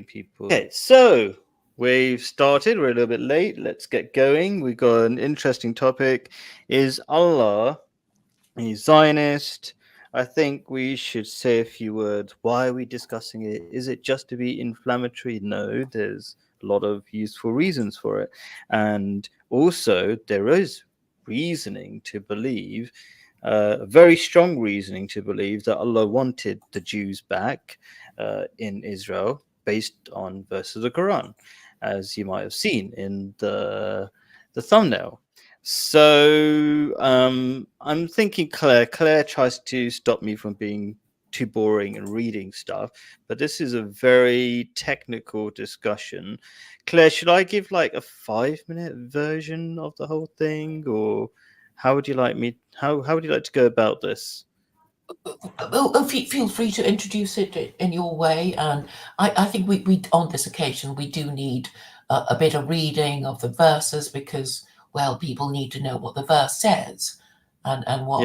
people. Okay, so we've started. We're a little bit late. Let's get going. We've got an interesting topic. Is Allah a Zionist? I think we should say a few words. Why are we discussing it? Is it just to be inflammatory? No, there's a lot of useful reasons for it. And also, there is reasoning to believe, very strong reasoning to believe that Allah wanted the Jews back in Israel based on verses of the Quran, as you might have seen in the thumbnail. So I'm thinking Claire tries to stop me from being too boring and reading stuff, but this is a very technical discussion. Claire, should I give like a 5-minute version of the whole thing, or how would you like me? How would you like to go about this? Feel free to introduce it in your way, and I think we on this occasion we do need a bit of reading of the verses because people need to know what the verse says and what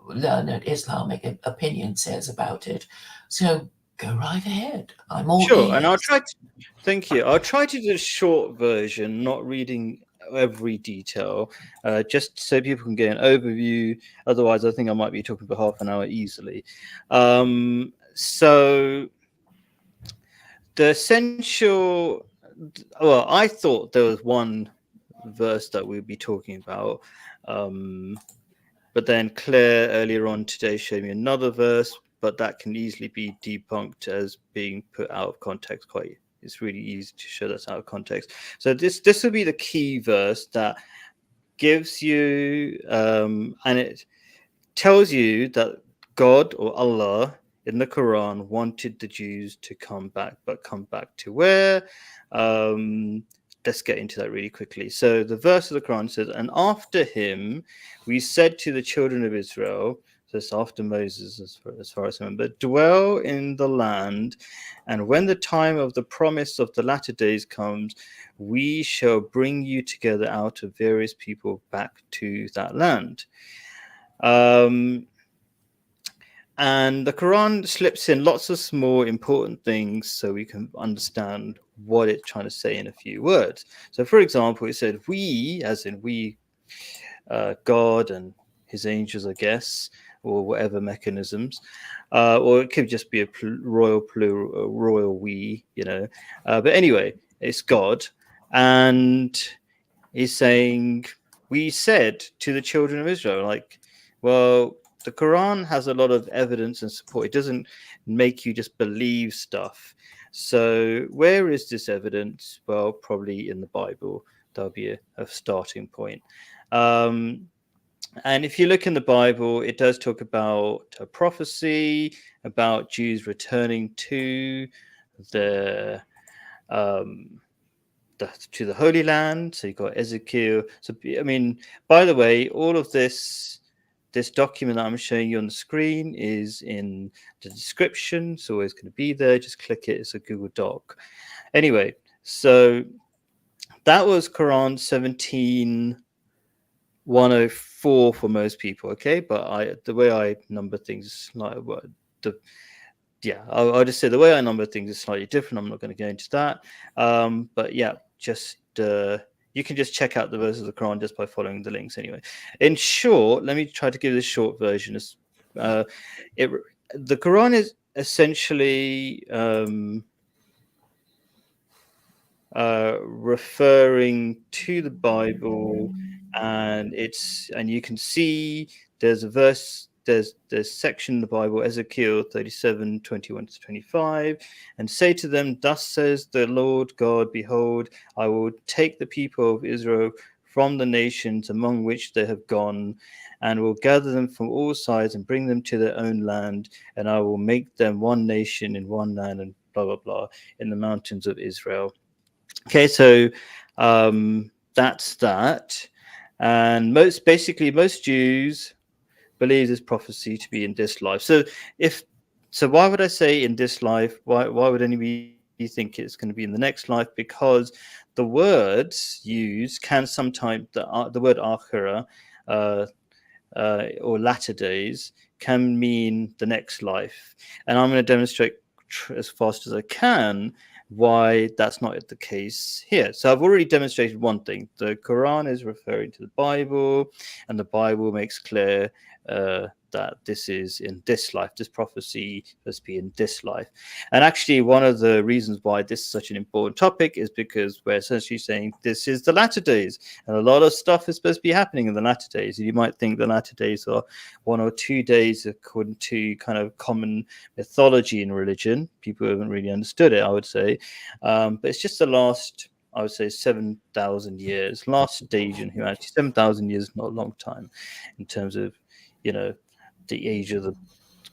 learned Islamic opinion says about it. So go right ahead. I'm all Sure, and ears. thank you. I'll try to do a short version, not reading every detail, just so people can get an overview. Otherwise, I think I might be talking for half an hour easily. So the essential, well, I thought there was one verse that we'd be talking about, but then Claire earlier on today showed me another verse, but that can easily be debunked as being put out of context. It's really easy to show that's out of context. So this will be the key verse that gives you, and it tells you that God or Allah in the Quran wanted the Jews to come back, but come back to where? Let's get into that really quickly. So the verse of the Quran says, "And after him, we said to the children of Israel," so it's after Moses, as far as I remember, "dwell in the land, and when the time of the promise of the latter days comes, we shall bring you together out of various people back to that land." And the Quran slips in lots of small important things so we can understand what it's trying to say in a few words. So, for example, it said, "we," as in we, God and his angels, I guess, or whatever mechanisms, or it could just be a royal we, But anyway, it's God, and he's saying, "We said to the children of Israel," like, well, the Quran has a lot of evidence and support. It doesn't make you just believe stuff. So where is this evidence? Well, probably in the Bible. That'll be a starting point. And if you look in the Bible, it does talk about a prophecy about Jews returning to the Holy Land. So you've got Ezekiel. So I mean, by the way, all of this document that I'm showing you on the screen is in the description. It's always going to be there. Just click it. It's a Google Doc. Anyway, so that was Quran 17:104 for most people. Okay, but the way I number things is like I'll just say the way I number things is slightly different. I'm not going to go into that. But yeah, just you can just check out the verses of the Quran just by following the links anyway. In short, let me try to give this short version. The Quran is essentially referring to the Bible, and you can see there's a verse, there's section in the Bible, Ezekiel 37:21-25, and say to them, "Thus says the Lord God, behold, I will take the people of Israel from the nations among which they have gone, and will gather them from all sides and bring them to their own land, and I will make them one nation in one land," and blah blah blah, in the mountains of Israel. Okay, so that's that. And most Jews believe this prophecy to be in this life. So why would I say in this life? Why would anybody think it's going to be in the next life? Because the words used can sometimes, the word akhira or latter days can mean the next life. And I'm going to demonstrate as fast as I can why that's not the case here. So I've already demonstrated one thing. The Quran is referring to the Bible, and the Bible makes clear that this is in this life. This prophecy must be in this life. And actually, one of the reasons why this is such an important topic is because we're essentially saying this is the latter days, and a lot of stuff is supposed to be happening in the latter days. You might think the latter days are 1 or 2 days according to kind of common mythology in religion. People haven't really understood it, I would say. But it's just the last, I would say, 7,000 years, last stage in humanity. 7,000 years is not a long time in terms of, the age of the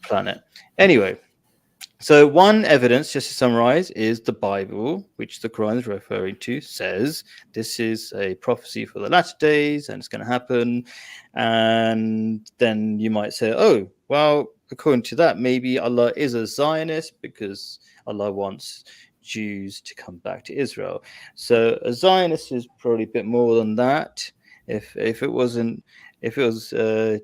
planet. Anyway, so one evidence, just to summarize, is the Bible, which the Quran is referring to, says this is a prophecy for the latter days and it's going to happen. And then you might say, oh, well, according to that, maybe Allah is a Zionist because Allah wants Jews to come back to Israel. So a Zionist is probably a bit more than that. If it was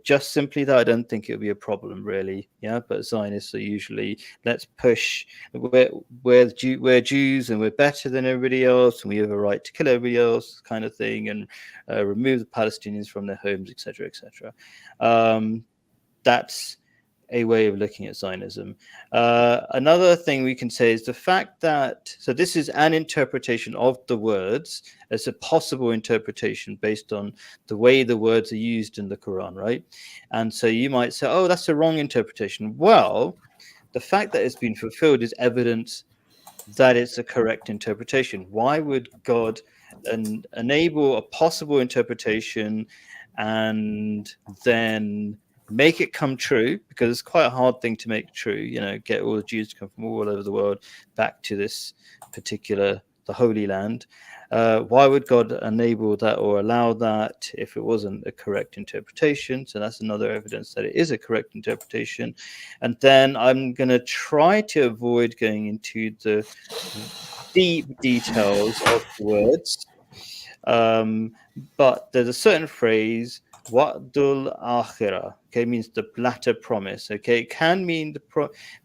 just simply that, I don't think it would be a problem, really. Yeah, but Zionists are usually, let's push, we're Jews and we're better than everybody else, and we have a right to kill everybody else, kind of thing, and remove the Palestinians from their homes, etc., etc. That's a way of looking at Zionism. Another thing we can say is the fact that, so this is an interpretation of the words as a possible interpretation based on the way the words are used in the Quran, right? And so you might say, oh, that's a wrong interpretation. Well, the fact that it's been fulfilled is evidence that it's a correct interpretation. Why would God enable a possible interpretation and then make it come true, because it's quite a hard thing to make true, get all the Jews to come from all over the world back to this particular, the Holy Land. Why would God enable that or allow that if it wasn't a correct interpretation? So that's another evidence that it is a correct interpretation. And then I'm going to try to avoid going into the deep details of the words. But there's a certain phrase, Wa'dul akhirah, okay, means the latter promise. Okay, it can mean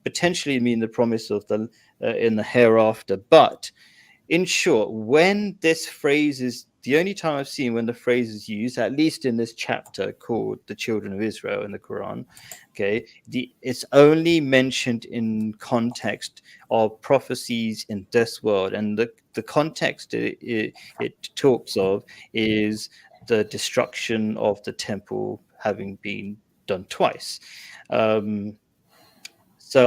potentially mean the promise of the in the hereafter. But in short, when this phrase is the only time I've seen when the phrase is used, at least in this chapter called "The Children of Israel" in the Quran, okay, it's only mentioned in context of prophecies in this world, and the context it talks of is the destruction of the temple having been done twice. So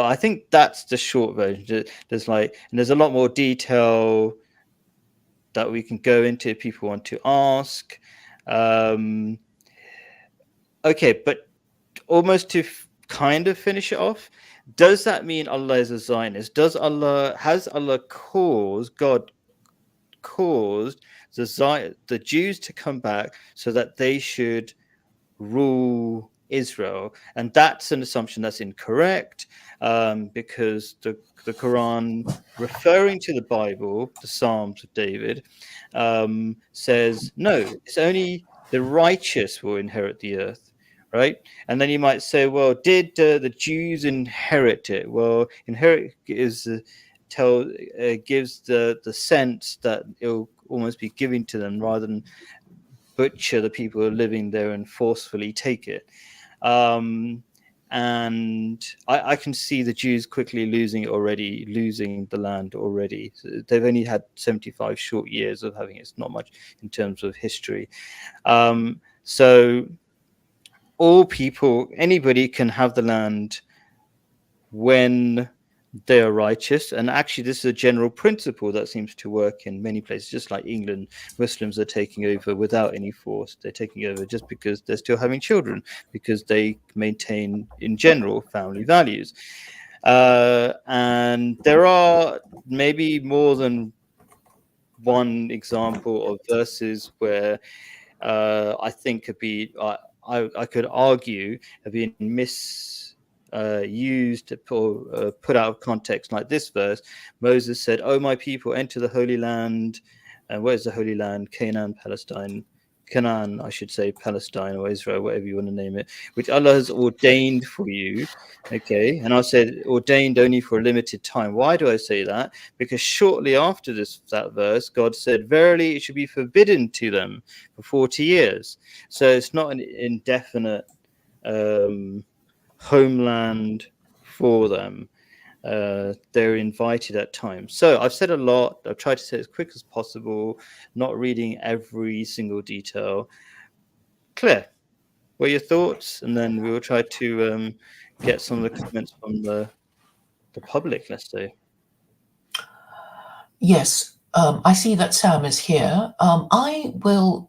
I think that's the short version. There's a lot more detail that we can go into if people want to ask. Okay, but almost to kind of finish it off, does that mean Allah is a Zionist? Has Allah caused the Jews to come back so that they should rule Israel? And that's an assumption that's incorrect, because the Quran, referring to the Bible, the Psalms of David, says no, it's only the righteous will inherit the earth, right? And then you might say, well, did the Jews inherit it? Well, inherit is gives the sense that it'll almost be giving to them rather than butcher the people who are living there and forcefully take it. And I can see the Jews quickly losing the land already. So they've only had 75 short years of having it. It's not much in terms of history. So all people, anybody can have the land when they are righteous. And actually, this is a general principle that seems to work in many places. Just like England, Muslims are taking over without any force. They're taking over just because they're still having children, because they maintain, in general, family values. And there are maybe more than one example of verses where I think I could argue have been used or put out of context, like this verse. Moses said, "Oh, my people, enter the Holy Land." And where's the Holy Land? Canaan, Palestine, Canaan, I should say, Palestine or Israel, whatever you want to name it, which Allah has ordained for you. Okay. And I said ordained only for a limited time. Why do I say that? Because shortly after that verse, God said, verily it should be forbidden to them for 40 years. So it's not an indefinite homeland for them. They're invited at times. So I've said a lot. I've tried to say it as quick as possible, not reading every single detail. Claire, what are your thoughts? And then we will try to get some of the comments from the public, let's say. Yes, I see that Sam is here. I will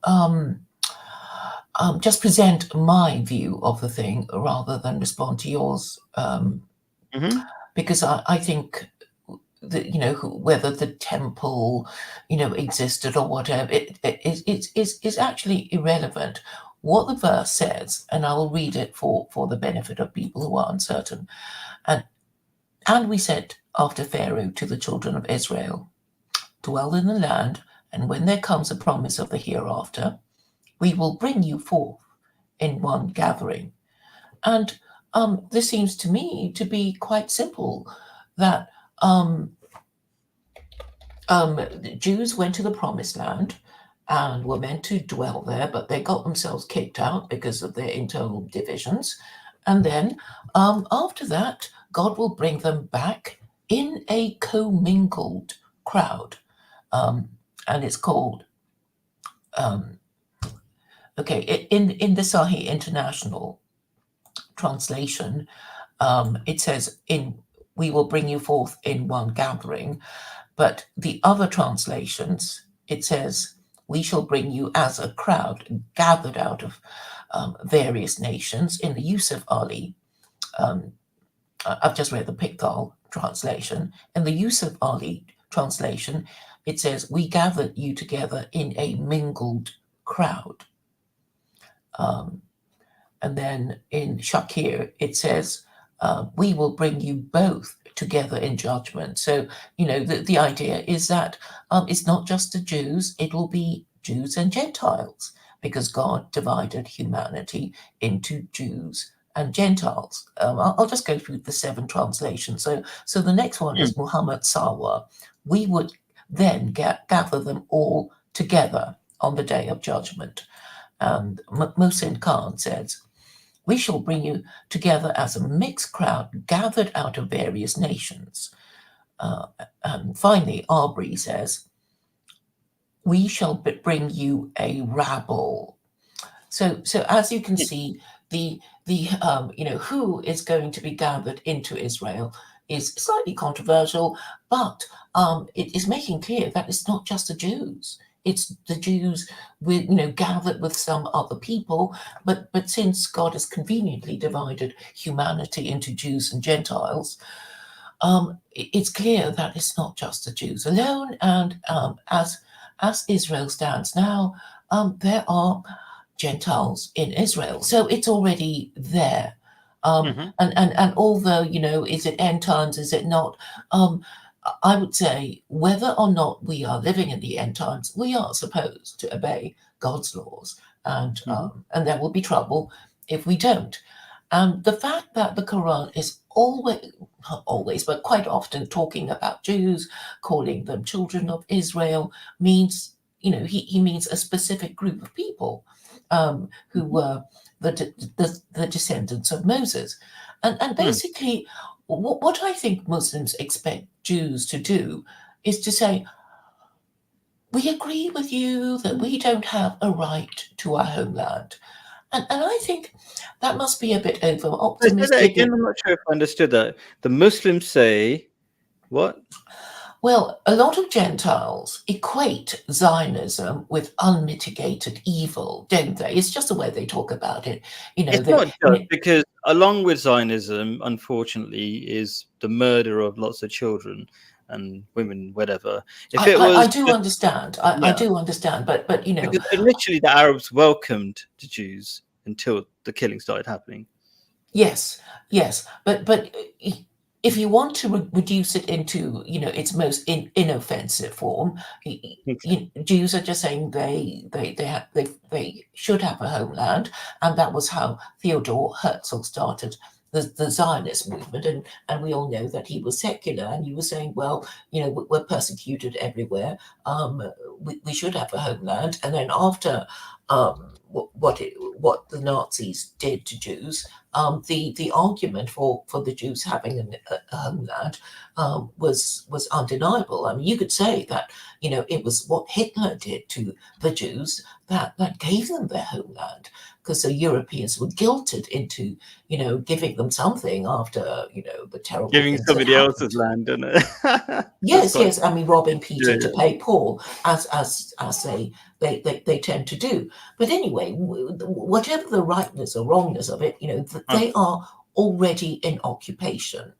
just present my view of the thing rather than respond to yours, because I think that, you know, whether the temple, you know, existed or whatever, it's actually irrelevant. What the verse says, and I will read it for the benefit of people who are uncertain. And we said after Pharaoh to the children of Israel, dwell in the land, and when there comes a promise of the hereafter, we will bring you forth in one gathering. And this seems to me to be quite simple, that the Jews went to the promised land and were meant to dwell there, but they got themselves kicked out because of their internal divisions. And then after that, God will bring them back in a commingled crowd. And it's called, in the Sahih International translation, it says, we will bring you forth in one gathering. But the other translations, it says, we shall bring you as a crowd gathered out of various nations. In the Yusuf Ali, I've just read the Pickthall translation. In the Yusuf Ali translation, it says, we gathered you together in a mingled crowd. And then in Shakir, it says, we will bring you both together in judgment. So, you know, the idea is that it's not just the Jews, it will be Jews and Gentiles, because God divided humanity into Jews and Gentiles. I'll just go through the 7 translations. So the next one is Muhammad Sawa. We would then gather them all together on the day of judgment. And Mohsin Khan says, we shall bring you together as a mixed crowd gathered out of various nations. And finally, Arbery says, we shall bring you a rabble. So as you can see, the who is going to be gathered into Israel is slightly controversial, but it is making clear that it's not just the Jews. It's the Jews with, gathered with some other people, but since God has conveniently divided humanity into Jews and Gentiles, it's clear that it's not just the Jews alone. And as Israel stands now, there are Gentiles in Israel, so it's already there. And although, is it end times? Is it not? I would say whether or not we are living in the end times, we are supposed to obey God's laws, and there will be trouble if we don't. And the fact that the Quran is not always, but quite often talking about Jews, calling them children of Israel, means, he means a specific group of people who were the descendants of Moses. And basically, what I think Muslims expect Jews to do is to say, we agree with you that we don't have a right to our homeland. And I think that must be a bit over-optimistic. Again, I'm not sure if I understood that. The Muslims say, what? Well, a lot of Gentiles equate Zionism with unmitigated evil, don't they? It's just the way they talk about it. It's not just because along with Zionism, unfortunately, is the murder of lots of children and women, whatever. I do understand. I do understand, but because initially the Arabs welcomed the Jews until the killing started happening. Yes, but if you want to reduce it into, its most inoffensive form, Jews are just saying they should have a homeland, and that was how Theodor Herzl started the Zionist movement, and we all know that he was secular, and he was saying, well, we're persecuted everywhere. We should have a homeland, and then after what the Nazis did to Jews, the argument for the Jews having a homeland was undeniable. I mean, you could say that it was what Hitler did to the Jews that gave them their homeland, because the Europeans were guilted into giving them something after the terrible Giving things somebody that else's land, isn't it? Yes. I mean, robbing Peter Yeah, to pay Paul, as they tend to do. But anyway, whatever the rightness or wrongness of it, they are already in occupation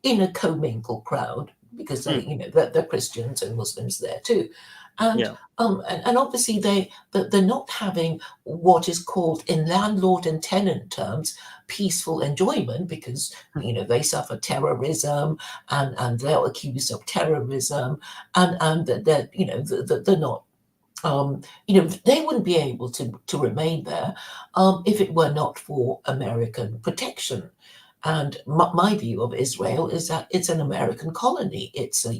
in a commingled crowd, because they're Christians and Muslims there too. And and obviously they're not having what is called, in landlord and tenant terms, peaceful enjoyment, because they suffer terrorism, and they're accused of terrorism, and they're not. They wouldn't be able to remain there if it were not for American protection. And my view of Israel is that it's an American colony. It's a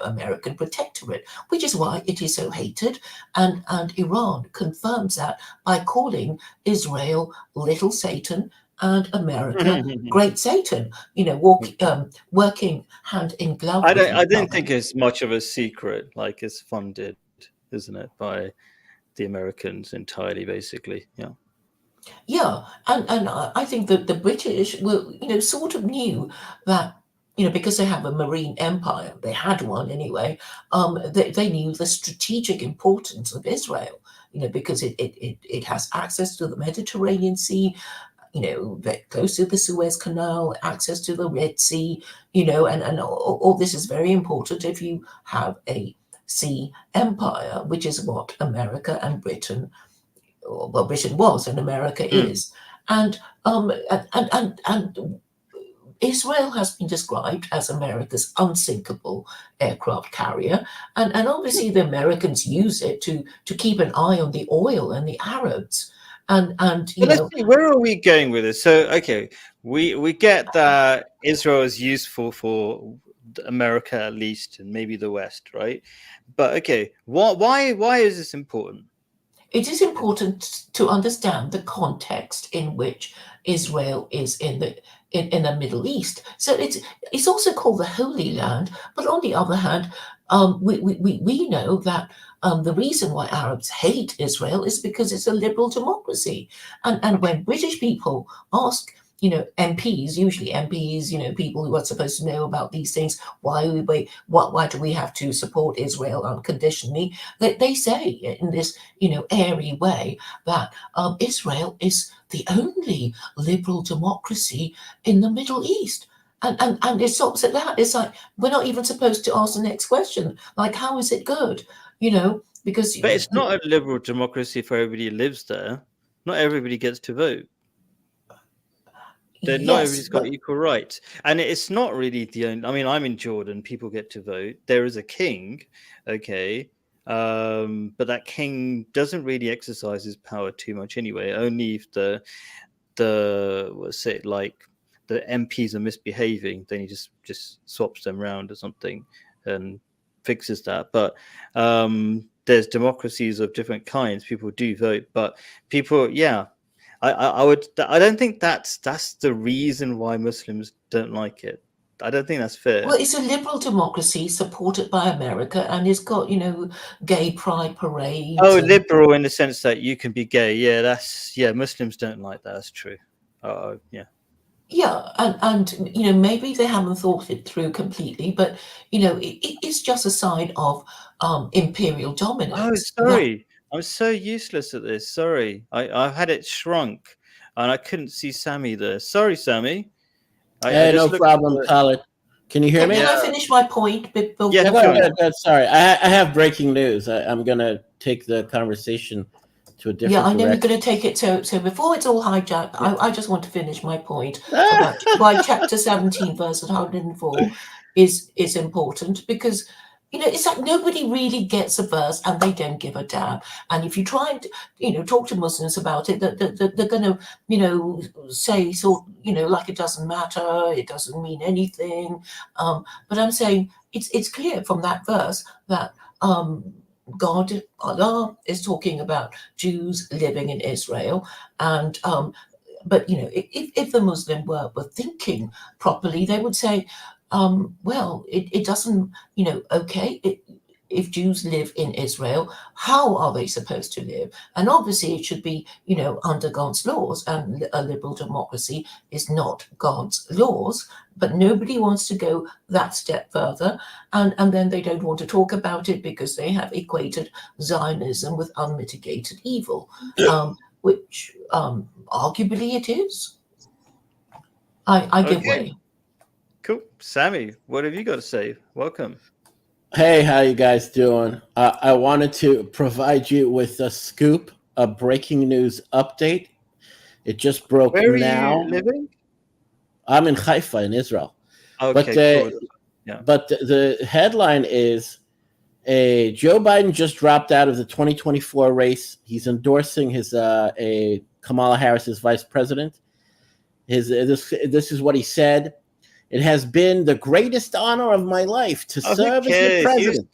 American protectorate, which is why it is so hated. And Iran confirms that by calling Israel Little Satan and America Great Satan. Working hand in glove. I don't think it's much of a secret. Like, it's funded, isn't it, by the Americans entirely, basically. Yeah, and I think that the British were, sort of knew that, because they have a marine empire, they had one anyway, they knew the strategic importance of Israel, because it has access to the Mediterranean Sea, very close to the Suez Canal, access to the Red Sea, and all this is very important if you have a sea empire, which is what America and Britain, well, Britain was and America is. And Israel has been described as America's unsinkable aircraft carrier, and obviously the Americans use it to keep an eye on the oil and the Arabs. And let's see, where are we going with this? So, okay, we get that Israel is useful for America, at least, and maybe the West, right? But okay, why is this important? It is important to understand the context in which Israel is in the Middle East. So it's also called the Holy Land. But on the other hand, we know that the reason why Arabs hate Israel is because it's a liberal democracy. And when British people ask, MPs, usually MPs, people who are supposed to know about these things, why do we have to support Israel unconditionally? They say in this, airy way that Israel is the only liberal democracy in the Middle East. And it stops at that. It's like, we're not even supposed to ask the next question. Like, how is it good? Because... But it's not a liberal democracy if everybody lives there. Not everybody gets to vote. Not everybody's got equal rights. And it's not really the only... I mean, I'm in Jordan. People get to vote. There is a king, okay? But that king doesn't really exercise his power too much anyway. Only if the MPs are misbehaving, then he just swaps them around or something and fixes that. But there's democracies of different kinds. People do vote, but people, I don't think that's the reason why Muslims don't like it. I don't think that's fair. Well, it's a liberal democracy supported by America, and it's got, gay pride parades. Oh, liberal in the sense that you can be gay. Yeah, Muslims don't like that. That's true. Yeah. Yeah, and maybe they haven't thought it through completely, but it's just a sign of imperial dominance. Oh, sorry, I'm so useless at this. Sorry, I've had it shrunk, and I couldn't see Sammy there. Sorry, Sammy. No problem, Khaled. Can you hear me? Can I finish my point? Yeah, go ahead. Sorry, I have breaking news. I'm going to take the conversation to a different Yeah, I know direction. you're going to take it. So before it's all hijacked, I just want to finish my point about why chapter 17, verse 104 is important, because it's like nobody really gets a verse and they don't give a damn. And if you try and talk to Muslims about it, they're going to say like it doesn't matter, it doesn't mean anything. But I'm saying it's clear from that verse that God, Allah, is talking about Jews living in Israel, and but if the Muslim were thinking properly, they would say, well, it doesn't, okay. If Jews live in Israel, how are they supposed to live? And obviously, it should be, under God's laws. And a liberal democracy is not God's laws. But nobody wants to go that step further. And then they don't want to talk about it because they have equated Zionism with unmitigated evil, which arguably it is. I give way. Cool. Sammy, what have you got to say? Welcome. Hey, how you guys doing? I wanted to provide you with a scoop, a breaking news update. It just broke now. Where are you living? I'm in Haifa in Israel. Okay, cool. Yeah. But the headline is Joe Biden just dropped out of the 2024 race. He's endorsing his Kamala Harris as vice president. This is what he said. It has been the greatest honor of my life to serve as the president.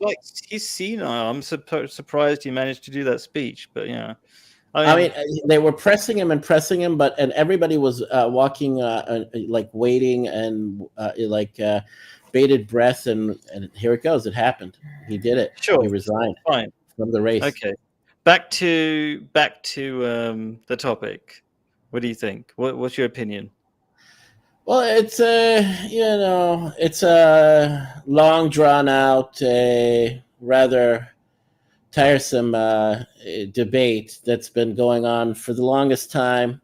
He's senile. I'm surprised he managed to do that speech, but yeah. I mean, they were pressing him, and everybody was walking, waiting and bated breath, and here it goes. It happened. He did it. Sure. He resigned. Fine. From the race. Okay. Back to the topic. What do you think? What's your opinion? Well, it's a long drawn out, rather tiresome debate that's been going on for the longest time.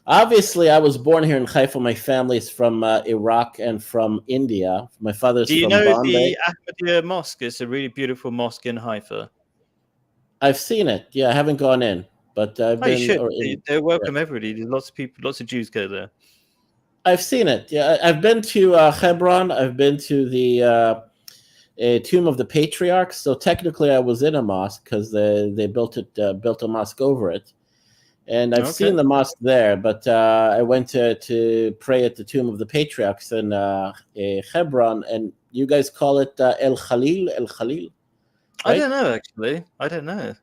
Obviously, I was born here in Haifa. My family is from Iraq and from India. My father's from Bombay. Do you know the Ahmadiyya mosque? It's a really beautiful mosque in Haifa. I've seen it. Yeah, I haven't gone in, but I've been. You should. They welcome everybody. There's lots of people, lots of Jews go there. I've seen it. Yeah, I've been to Hebron. I've been to the Tomb of the Patriarchs. So technically, I was in a mosque because they built a mosque over it, and I've seen the mosque there. But I went to pray at the Tomb of the Patriarchs in Hebron, and you guys call it El Khalil. Right? I don't know, actually. I don't know.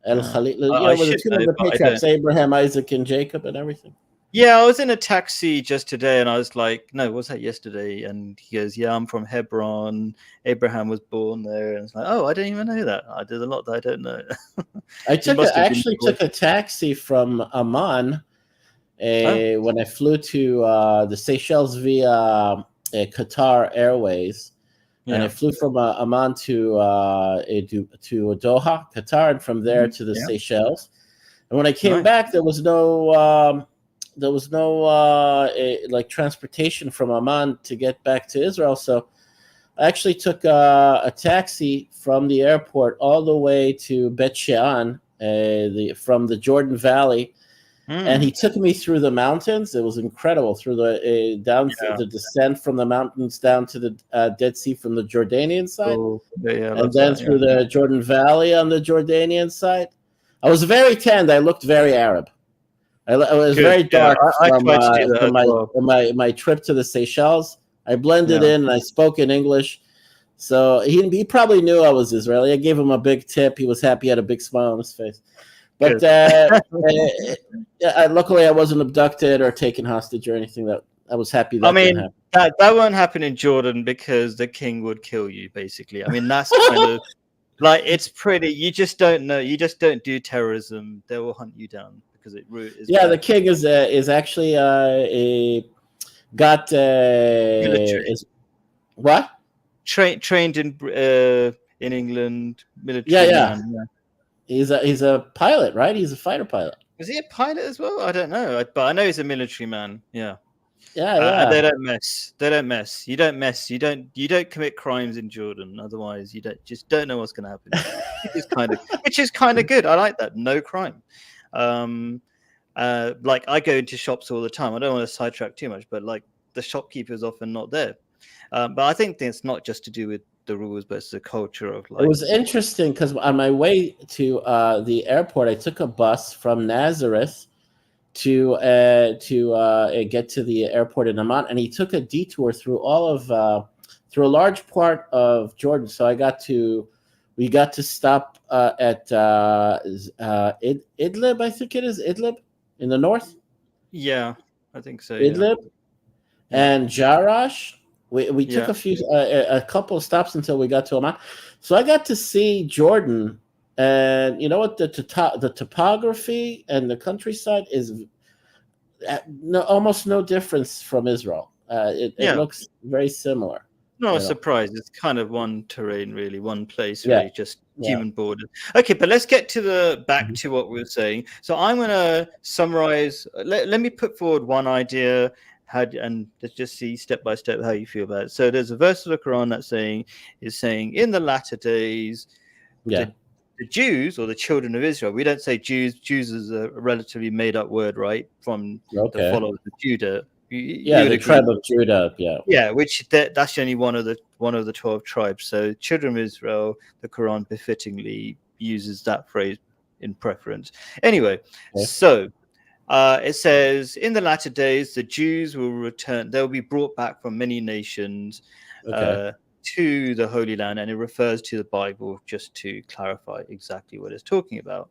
El Khalil. The Tomb of the Patriarchs, Abraham, Isaac, and Jacob, and everything. Yeah, I was in a taxi just today, and I was like, "No, was that yesterday?" And he goes, "Yeah, I'm from Hebron. Abraham was born there." And it's like, "Oh, I didn't even know that. I did a lot that I don't know." I took a taxi from Amman when I flew to the Seychelles via Qatar Airways, and I flew from Amman to Doha, Qatar, and from there to the Seychelles. And when I came back, there was no transportation from Amman to get back to Israel. So I actually took a taxi from the airport all the way to Bet Shean, from the Jordan Valley. And he took me through the mountains. It was incredible, through the the descent from the mountains down to the Dead Sea from the Jordanian side, and then through the Jordan Valley on the Jordanian side. I was very tanned. I looked very Arab. I was very dark from my trip to the Seychelles. I blended in and I spoke in English. So he probably knew I was Israeli. I gave him a big tip. He was happy. He had a big smile on his face. But luckily I wasn't abducted or taken hostage or anything. That I was happy that didn't happen. That won't happen in Jordan because the king would kill you, basically. I mean, that's kind of like, it's pretty. You just don't know. You just don't do terrorism. They will hunt you down. Because it is the king is actually got what trained in England military. Yeah. He's a pilot, right? He's a fighter pilot. Is he a pilot as well? I don't know, but I know he's a military man. Yeah. Yeah. They don't mess. They don't mess. You don't mess. You don't commit crimes in Jordan. Otherwise, you don't know what's going to happen to you. Which is kind of good. I like that. No crime. Like I go into shops all the time. I don't want to sidetrack too much, but like the shopkeeper is often not there. But I think it's not just to do with the rules, but it's the culture of like. It was interesting because on my way to the airport, I took a bus from Nazareth to get to the airport in Amman, and he took a detour through through a large part of Jordan. So we got to stop at Idlib, I think it is Idlib in the north. Yeah, I think so. Idlib and Jarash. We took a couple of stops until we got to Amman. So I got to see Jordan, and you know what, the topography and the countryside is almost no difference from Israel. It looks very similar. Not a surprise. It's kind of one terrain, really, one place, really, just human borders. Okay, but let's get to back to what we were saying. So I'm going to summarize. Let me put forward one idea, and let's just see step by step how you feel about it. So there's a verse of the Quran that is saying, in the latter days, the Jews or the children of Israel. We don't say Jews. Jews is a relatively made-up word, right? From the followers of Judah. The tribe of Judah. Which that's only one of the 12 tribes. So children of Israel, the Quran befittingly uses that phrase in preference. Anyway, so it says, in the latter days, the Jews will return. They'll be brought back from many nations to the Holy Land, and it refers to the Bible, just to clarify exactly what it's talking about.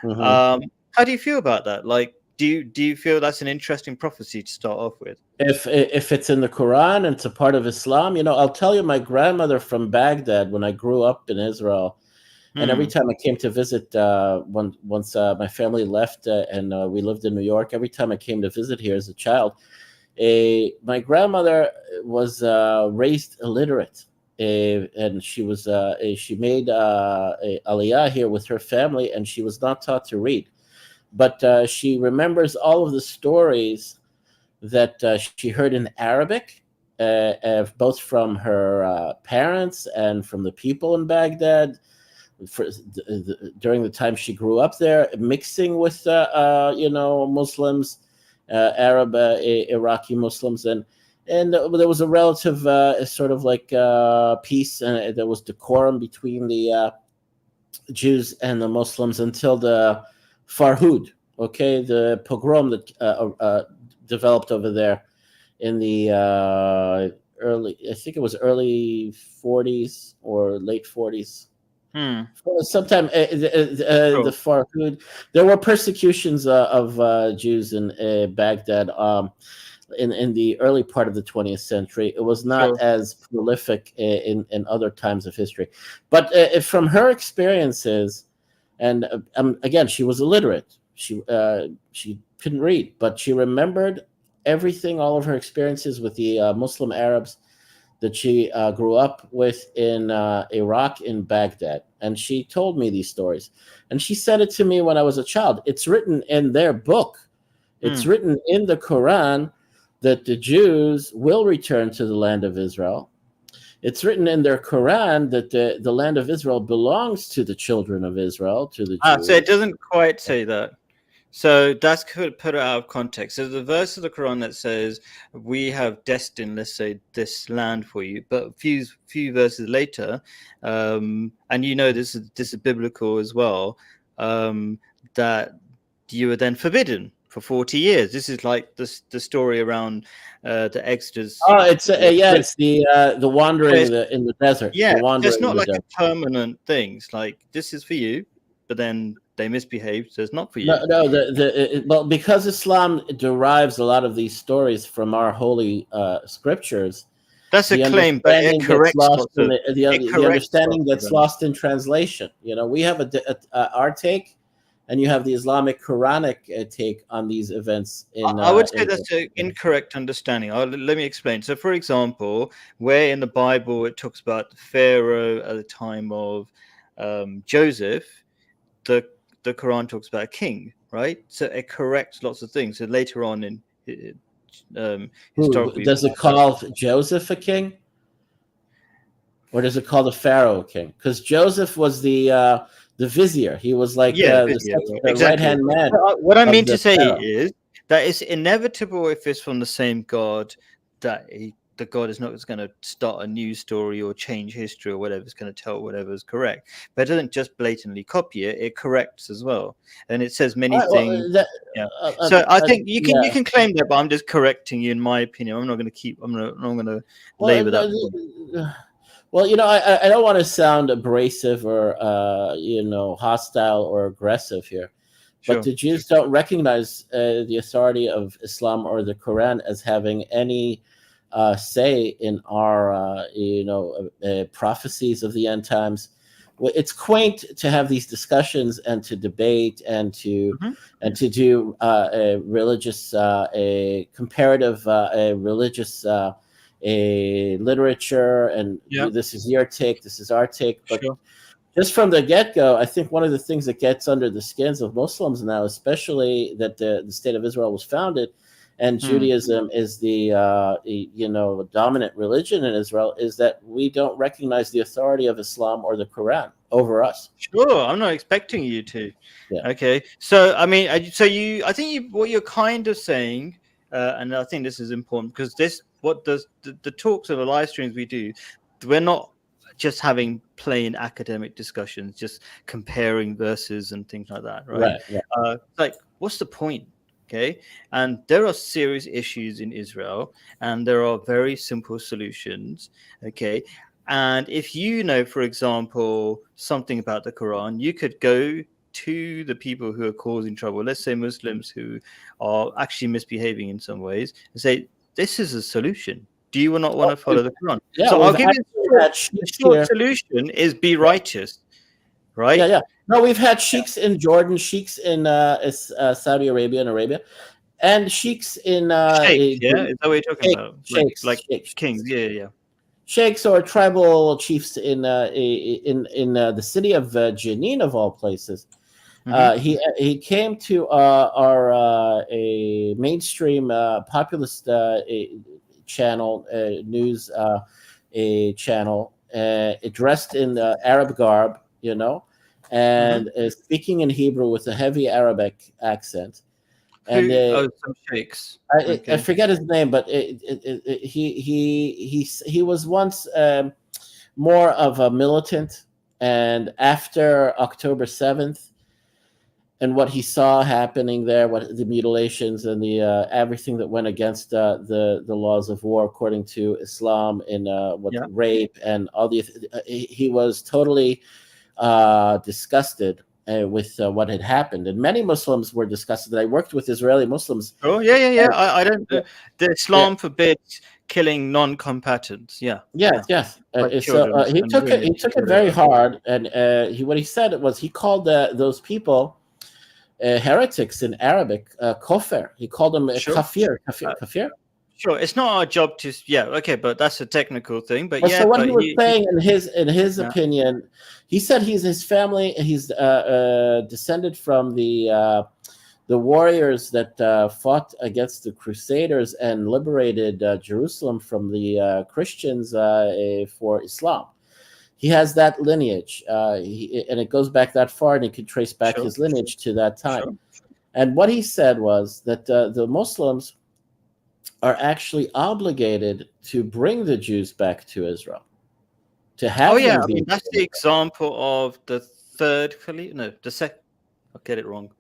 How do you feel about that? Like, do you feel that's an interesting prophecy to start off with? If it's in the Quran and it's a part of Islam, I'll tell you, my grandmother from Baghdad, when I grew up in Israel, and every time I came to visit, once my family left and we lived in New York, every time I came to visit here as a child, my grandmother was raised illiterate, and she made a aliyah here with her family, and she was not taught to read. But she remembers all of the stories that she heard in Arabic, both from her parents and from the people in Baghdad during the time she grew up there, mixing with Muslims, Arab, Iraqi Muslims, and there was a relative sort of like peace, and there was decorum between the Jews and the Muslims until the Farhud, the pogrom that developed over there in the early 40s or late 40s. Sometime the Farhud. There were persecutions of Jews in Baghdad in the early part of the 20th century. It was not as prolific in other times of history. But from her experiences, and again, she was illiterate. She couldn't read, but she remembered everything, all of her experiences with the Muslim Arabs that she grew up with in Iraq, in Baghdad. And she told me these stories. And she said it to me when I was a child. It's written in their book. It's written in the Quran that the Jews will return to the land of Israel. It's written in their Quran that the land of Israel belongs to the children of Israel, to the Jews. So it doesn't quite say that. So that's put it out of context. So the verse of the Quran that says, we have destined, let's say, this land for you. But a few verses later, and this is biblical as well, that you were then forbidden for 40 years. This is like the story around the Exodus. Oh, it's the wandering in the desert. Yeah, it's not like a permanent thing. It's like, this is for you, but then they misbehaved, so it's not for you. Well, because Islam derives a lot of these stories from our holy scriptures. That's a claim, but it corrects the understanding that's lost in translation. We have our take, and you have the Islamic Quranic take on these events. I would say that's an incorrect understanding. Let me explain. So, for example, where in the Bible it talks about Pharaoh at the time of Joseph, the Quran talks about a king, right? So it corrects lots of things. So later on in historically. Does it call Joseph a king? Or does it call the Pharaoh a king? Because Joseph was the vizier. He was like the exactly. right-hand man. What I mean the to say Pharaoh. is that it's inevitable if it's from the same God that the God is not going to start a new story or change history or whatever. It's going to tell whatever is correct. But it doesn't just blatantly copy it; it corrects as well, and it says many things. So I think you can claim that, but I'm just correcting you in my opinion. I'm not going to labor that. Well, you know, I don't want to sound abrasive or hostile or aggressive here, but the Jews don't recognize the authority of Islam or the Koran as having any say in our prophecies of the end times. Well, it's quaint to have these discussions and to debate and to do a religious, a comparative, religious. A literature, and this is your take, this is our take, but just from the get-go, I think one of the things that gets under the skins of Muslims now, especially that the state of Israel was founded and Judaism is the dominant religion in Israel, is that we don't recognize the authority of Islam or the Quran over us. Sure, I'm not expecting you to. Okay, so I mean, what you're kind of saying, and I think this is important because the talks of the live streams we do, we're not just having plain academic discussions, just comparing verses and things like that, right? Like, what's the point? Okay, and there are serious issues in Israel, and there are very simple solutions. Okay, and if you know, for example, something about the Quran, you could go to the people who are causing trouble, let's say Muslims who are actually misbehaving in some ways, and say, this is a solution. Do you not want to follow the Quran? So I'll give you the short solution is be righteous, right? No, we've had sheikhs in Jordan, sheikhs in Saudi Arabia and Arabia, and sheikhs in sheikhs, is that what you're talking about? Sheikhs, like sheikhs. Kings, Sheikhs or tribal chiefs in the city of Jenin, of all places. He came to our a mainstream populist channel, news a channel, dressed in Arab garb, and speaking in Hebrew with a heavy Arabic accent. And some sheikhs. I forget his name, but he was once more of a militant, and after October 7th. And what he saw happening there, what the mutilations and the everything that went against the laws of war according to Islam, in rape and all the, he was totally disgusted with what had happened, and many Muslims were disgusted. I worked with Israeli Muslims. Oh yeah. I don't. The Islam forbids killing non-combatants. Yes. So he took it very hard, and what he said was he called those people heretics in Arabic, kofir. He called them kafir. Sure, it's not our job to. But that's a technical thing. But so what he was saying, in his opinion, he said his family, he's descended from the warriors that fought against the Crusaders and liberated Jerusalem from the Christians for Islam. He has that lineage, and it goes back that far, and he could trace back his lineage to that time. And what he said was that the Muslims are actually obligated to bring the Jews back to Israel. To have that's the example of the third Caliph. No, the second. I'll get it wrong.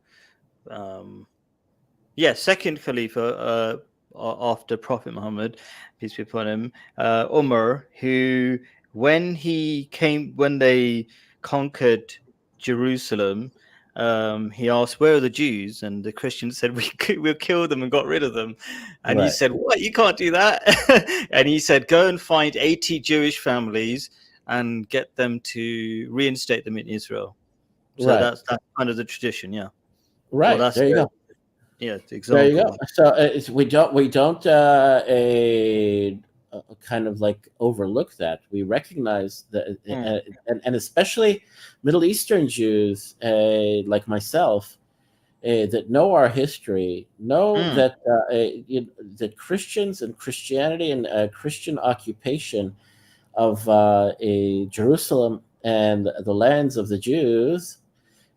Second Khalifa after Prophet Muhammad, peace be upon him, Umar, who when they conquered Jerusalem, he asked, where are the Jews? And the Christians said, we'll kill them and got rid of them. And he said, what? You can't do that. And he said, go and find 80 Jewish families and get them to reinstate them in Israel. So that's kind of the tradition, Right. Well, there you go. Yeah, the example. There you go. So we don't kind of like overlook that. We recognize that, and especially Middle Eastern Jews like myself, that know our history know that that Christians and Christianity and Christian occupation of Jerusalem and the lands of the Jews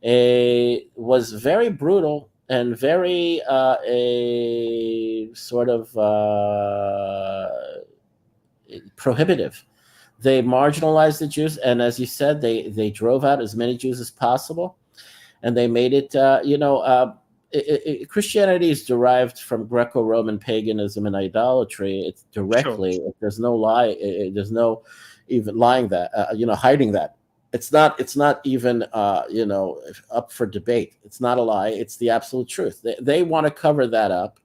was very brutal and very a sort of prohibitive. They marginalized the Jews, and as you said, they drove out as many Jews as possible, and they made it. Christianity is derived from Greco-Roman paganism and idolatry. It's directly. Sure. There's no lie. There's no even lying that. Hiding that. It's not even up for debate. It's not a lie. It's the absolute truth. They want to cover that up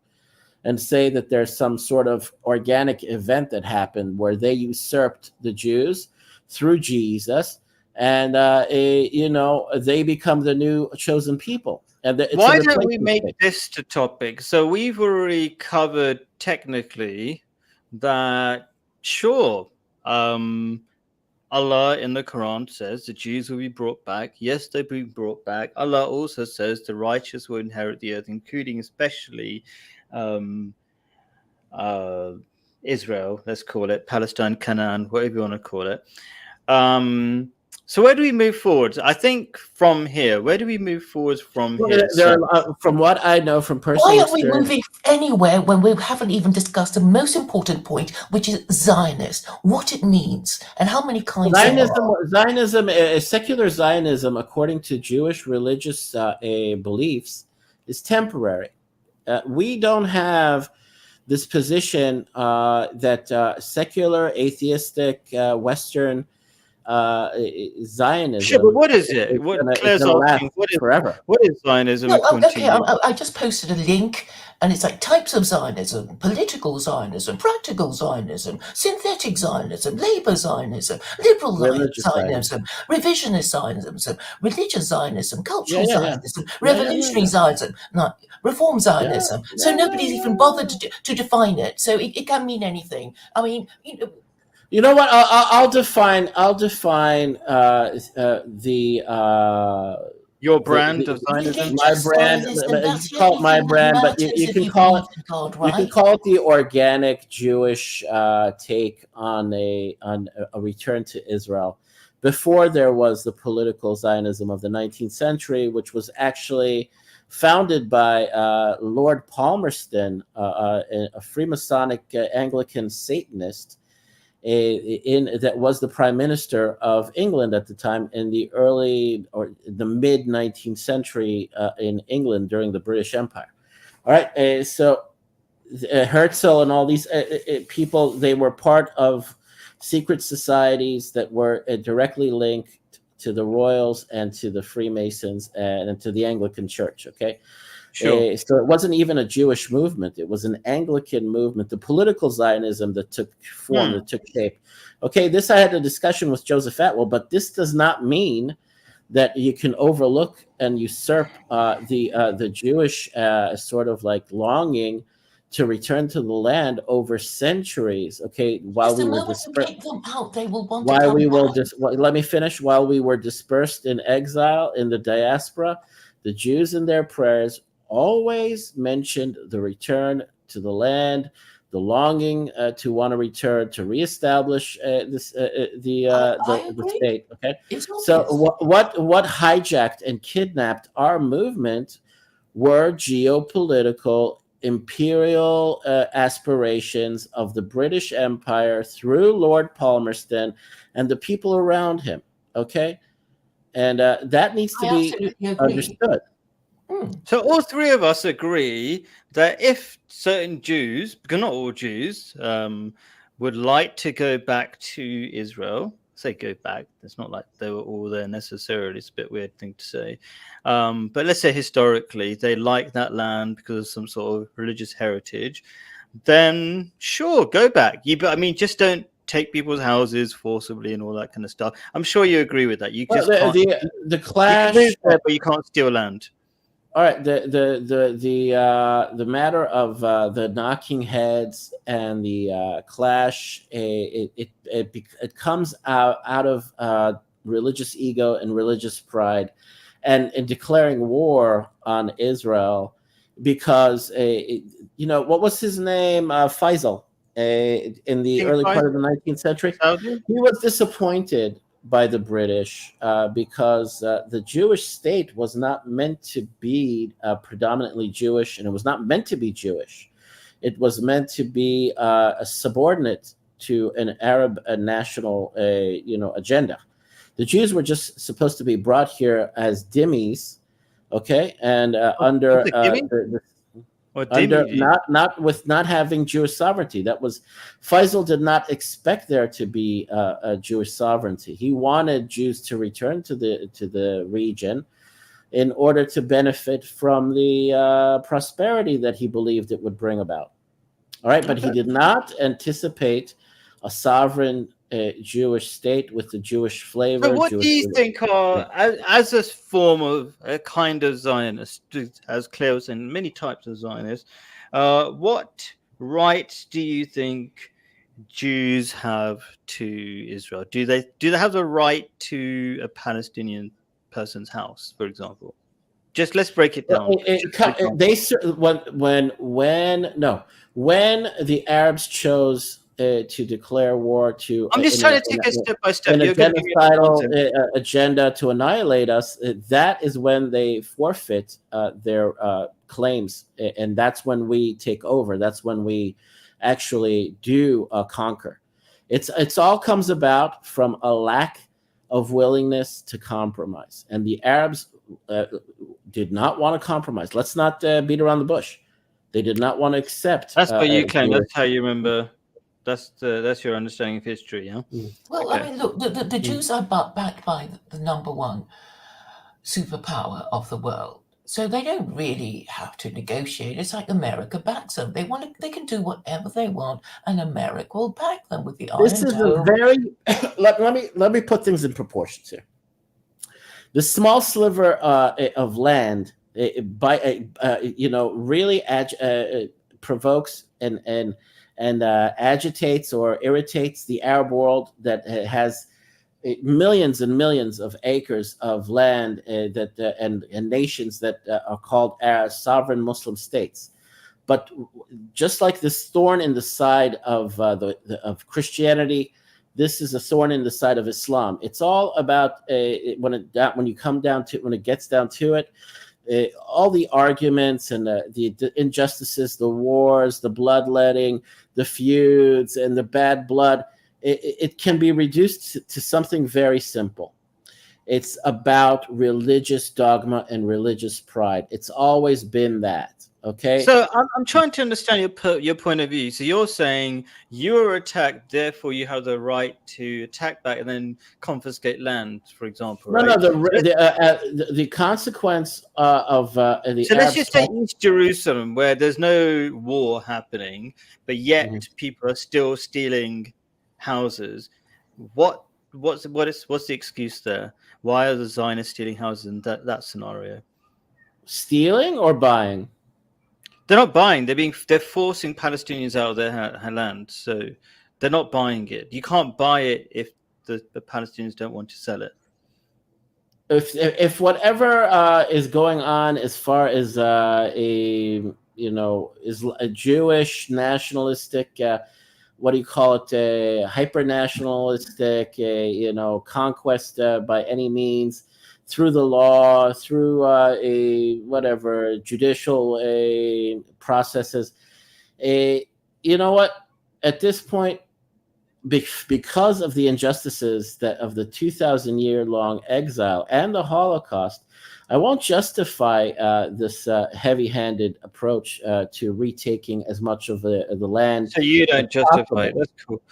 and say that there's some sort of organic event that happened where they usurped the Jews through Jesus, and they become the new chosen people. And why don't we make this the topic? So we've already covered technically that, sure, Allah in the Quran says the Jews will be brought back. Yes, they'll be brought back. Allah also says the righteous will inherit the earth, including especially Israel, let's call it, Palestine, Canaan, whatever you want to call it. So where do we move forward? I think from here, where do we move forward from here? From what I know from personal experience. Why aren't we moving anywhere when we haven't even discussed the most important point, which is Zionist, what it means, and how many kinds Zionism, secular Zionism, according to Jewish religious beliefs, is temporary. We don't have this position that secular, atheistic, Western Zionism. Sure, but what is it? Claire's asking, what is Zionism? I just posted a link, and it's like types of Zionism: political Zionism, practical Zionism, synthetic Zionism, labor Zionism, liberal Zionism, revisionist Zionism, religious Zionism, cultural Zionism, revolutionary Zionism, reform Zionism. So nobody's even bothered to define it. So it can mean anything. I mean, you know what? I'll define your brand of Zionism. My brand. You can call it my brand, but you can call it you can call it the organic Jewish take on a return to Israel. Before there was the political Zionism of the 19th century, which was actually founded by Lord Palmerston, a Freemasonic Anglican Satanist, that was the Prime Minister of England at the time in the early or the mid 19th century in England during the British Empire. All right, so Herzl and all these people, they were part of secret societies that were directly linked to the royals and to the Freemasons and to the Anglican Church. Okay. Sure. So it wasn't even a Jewish movement. It was an Anglican movement, the political Zionism that took form, that took shape. Okay, this I had a discussion with Joseph Atwell, but this does not mean that you can overlook and usurp the Jewish sort of like longing to return to the land over centuries. Okay, while we were dispersed, let me finish. While we were dispersed in exile in the diaspora, the Jews in their prayers always mentioned the return to the land, the longing to want to return to reestablish the state. Okay, so what hijacked and kidnapped our movement were geopolitical imperial aspirations of the British Empire through Lord Palmerston and the people around him. Okay, and that needs to be understood. So all three of us agree that if certain Jews, because not all Jews, would like to go back to Israel, say go back, it's not like they were all there necessarily, it's a bit weird thing to say, but let's say historically they like that land because of some sort of religious heritage, then sure, go back. I mean, just don't take people's houses forcibly and all that kind of stuff. I'm sure you agree with that. You just can't, the clash, you there, but you can't steal land. All right, the matter of the knocking heads and the clash, it comes out of religious ego and religious pride, and declaring war on Israel because, what was his name? Faisal, in the King early part Faisal? of the 19th century. Saudi? He was disappointed by the British because the Jewish state was not meant to be predominantly Jewish, and it was not meant to be Jewish. It was meant to be a subordinate to an Arab national, agenda. The Jews were just supposed to be brought here as dhimmis, okay, and under Or under Dimi? not having Jewish sovereignty. That was Faisal did not expect there to be a Jewish sovereignty. He wanted Jews to return to the region in order to benefit from the prosperity that he believed it would bring about. All right, but he did not anticipate a sovereign Jewish state with the Jewish flavor. So what Jewish do you think are, as a form of a kind of Zionist, as Claire was saying, many types of Zionists, what rights do you think Jews have to Israel? Do they have the right to a Palestinian person's house, for example? Just let's break it down. When the Arabs chose to declare war to, I'm just trying to take it step by step. in a genocidal agenda to annihilate us, that is when they forfeit their claims, and that's when we take over. That's when we actually do conquer. It's all comes about from a lack of willingness to compromise, and the Arabs did not want to compromise. Let's not beat around the bush. They did not want to accept. That's what you claim. That's how you remember. That's your understanding of history, yeah? Well, okay. I mean, look, the Jews are backed by the number one superpower of the world, so they don't really have to negotiate. It's like America backs them. They can do whatever they want, and America will back them with the iron This is dome. a very. let me put things in proportions here. The small sliver of land, really provokes and agitates or irritates the Arab world that has millions and millions of acres of land and nations that are called sovereign Muslim states. But just like this thorn in the side of Christianity, this is a thorn in the side of Islam. It's all about when it gets down to it. All the arguments and the injustices, the wars, the bloodletting, the feuds, and the bad blood, it can be reduced to something very simple. It's about religious dogma and religious pride. It's always been that. Okay. So I'm trying to understand your point of view. So you're saying you were attacked, therefore you have the right to attack back and then confiscate land, for example. No, right? the consequence of the. So let's just say East Jerusalem, where there's no war happening, but yet people are still stealing houses. What's the excuse there? Why are the Zionists stealing houses in that scenario? Stealing or buying? They're not buying. They're forcing Palestinians out of their land. So they're not buying it. You can't buy it if the Palestinians don't want to sell it. If whatever is going on as far as is a Jewish nationalistic, what do you call it? Hyper nationalistic, conquest by any means. Through the law, through judicial processes. You know what? At this point, because of the injustices of the 2,000-year-long exile and the Holocaust, I won't justify this heavy-handed approach to retaking as much of the land. So you don't justify it. That's cool.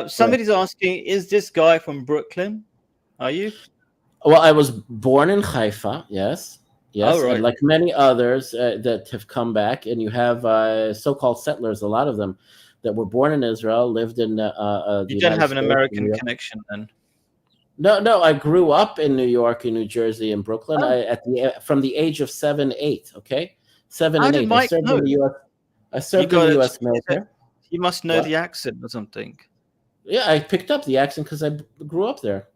Somebody's asking, is this guy from Brooklyn? Are you? Well, I was born in Haifa, yes, Oh, right. and like many others that have come back, and you have so-called settlers, a lot of them that were born in Israel, lived in the You don't United have an States, American connection then? No, I grew up in New York, in New Jersey, and Brooklyn. From the age of 7, 8, okay? 7 and 8. I served in the U.S. I served in the U.S. military. You must know the accent or something. Yeah, I picked up the accent because I grew up there.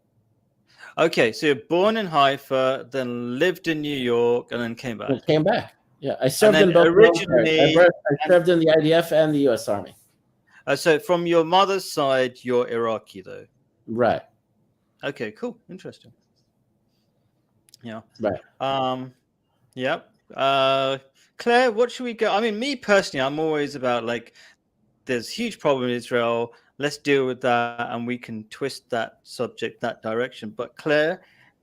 Okay, so you're born in Haifa, then lived in New York, and then came back. And came back. Yeah, I served then in both originally- militaries. I served in the IDF and the U.S. Army. So from your mother's side, you're Iraqi, though. Right. Okay, cool, interesting. Yeah. Right. Yep. Claire, what should we go? I mean, me personally, I'm always about like, there's a huge problem in Israel. Let's deal with that, and we can twist that subject that direction. But Claire,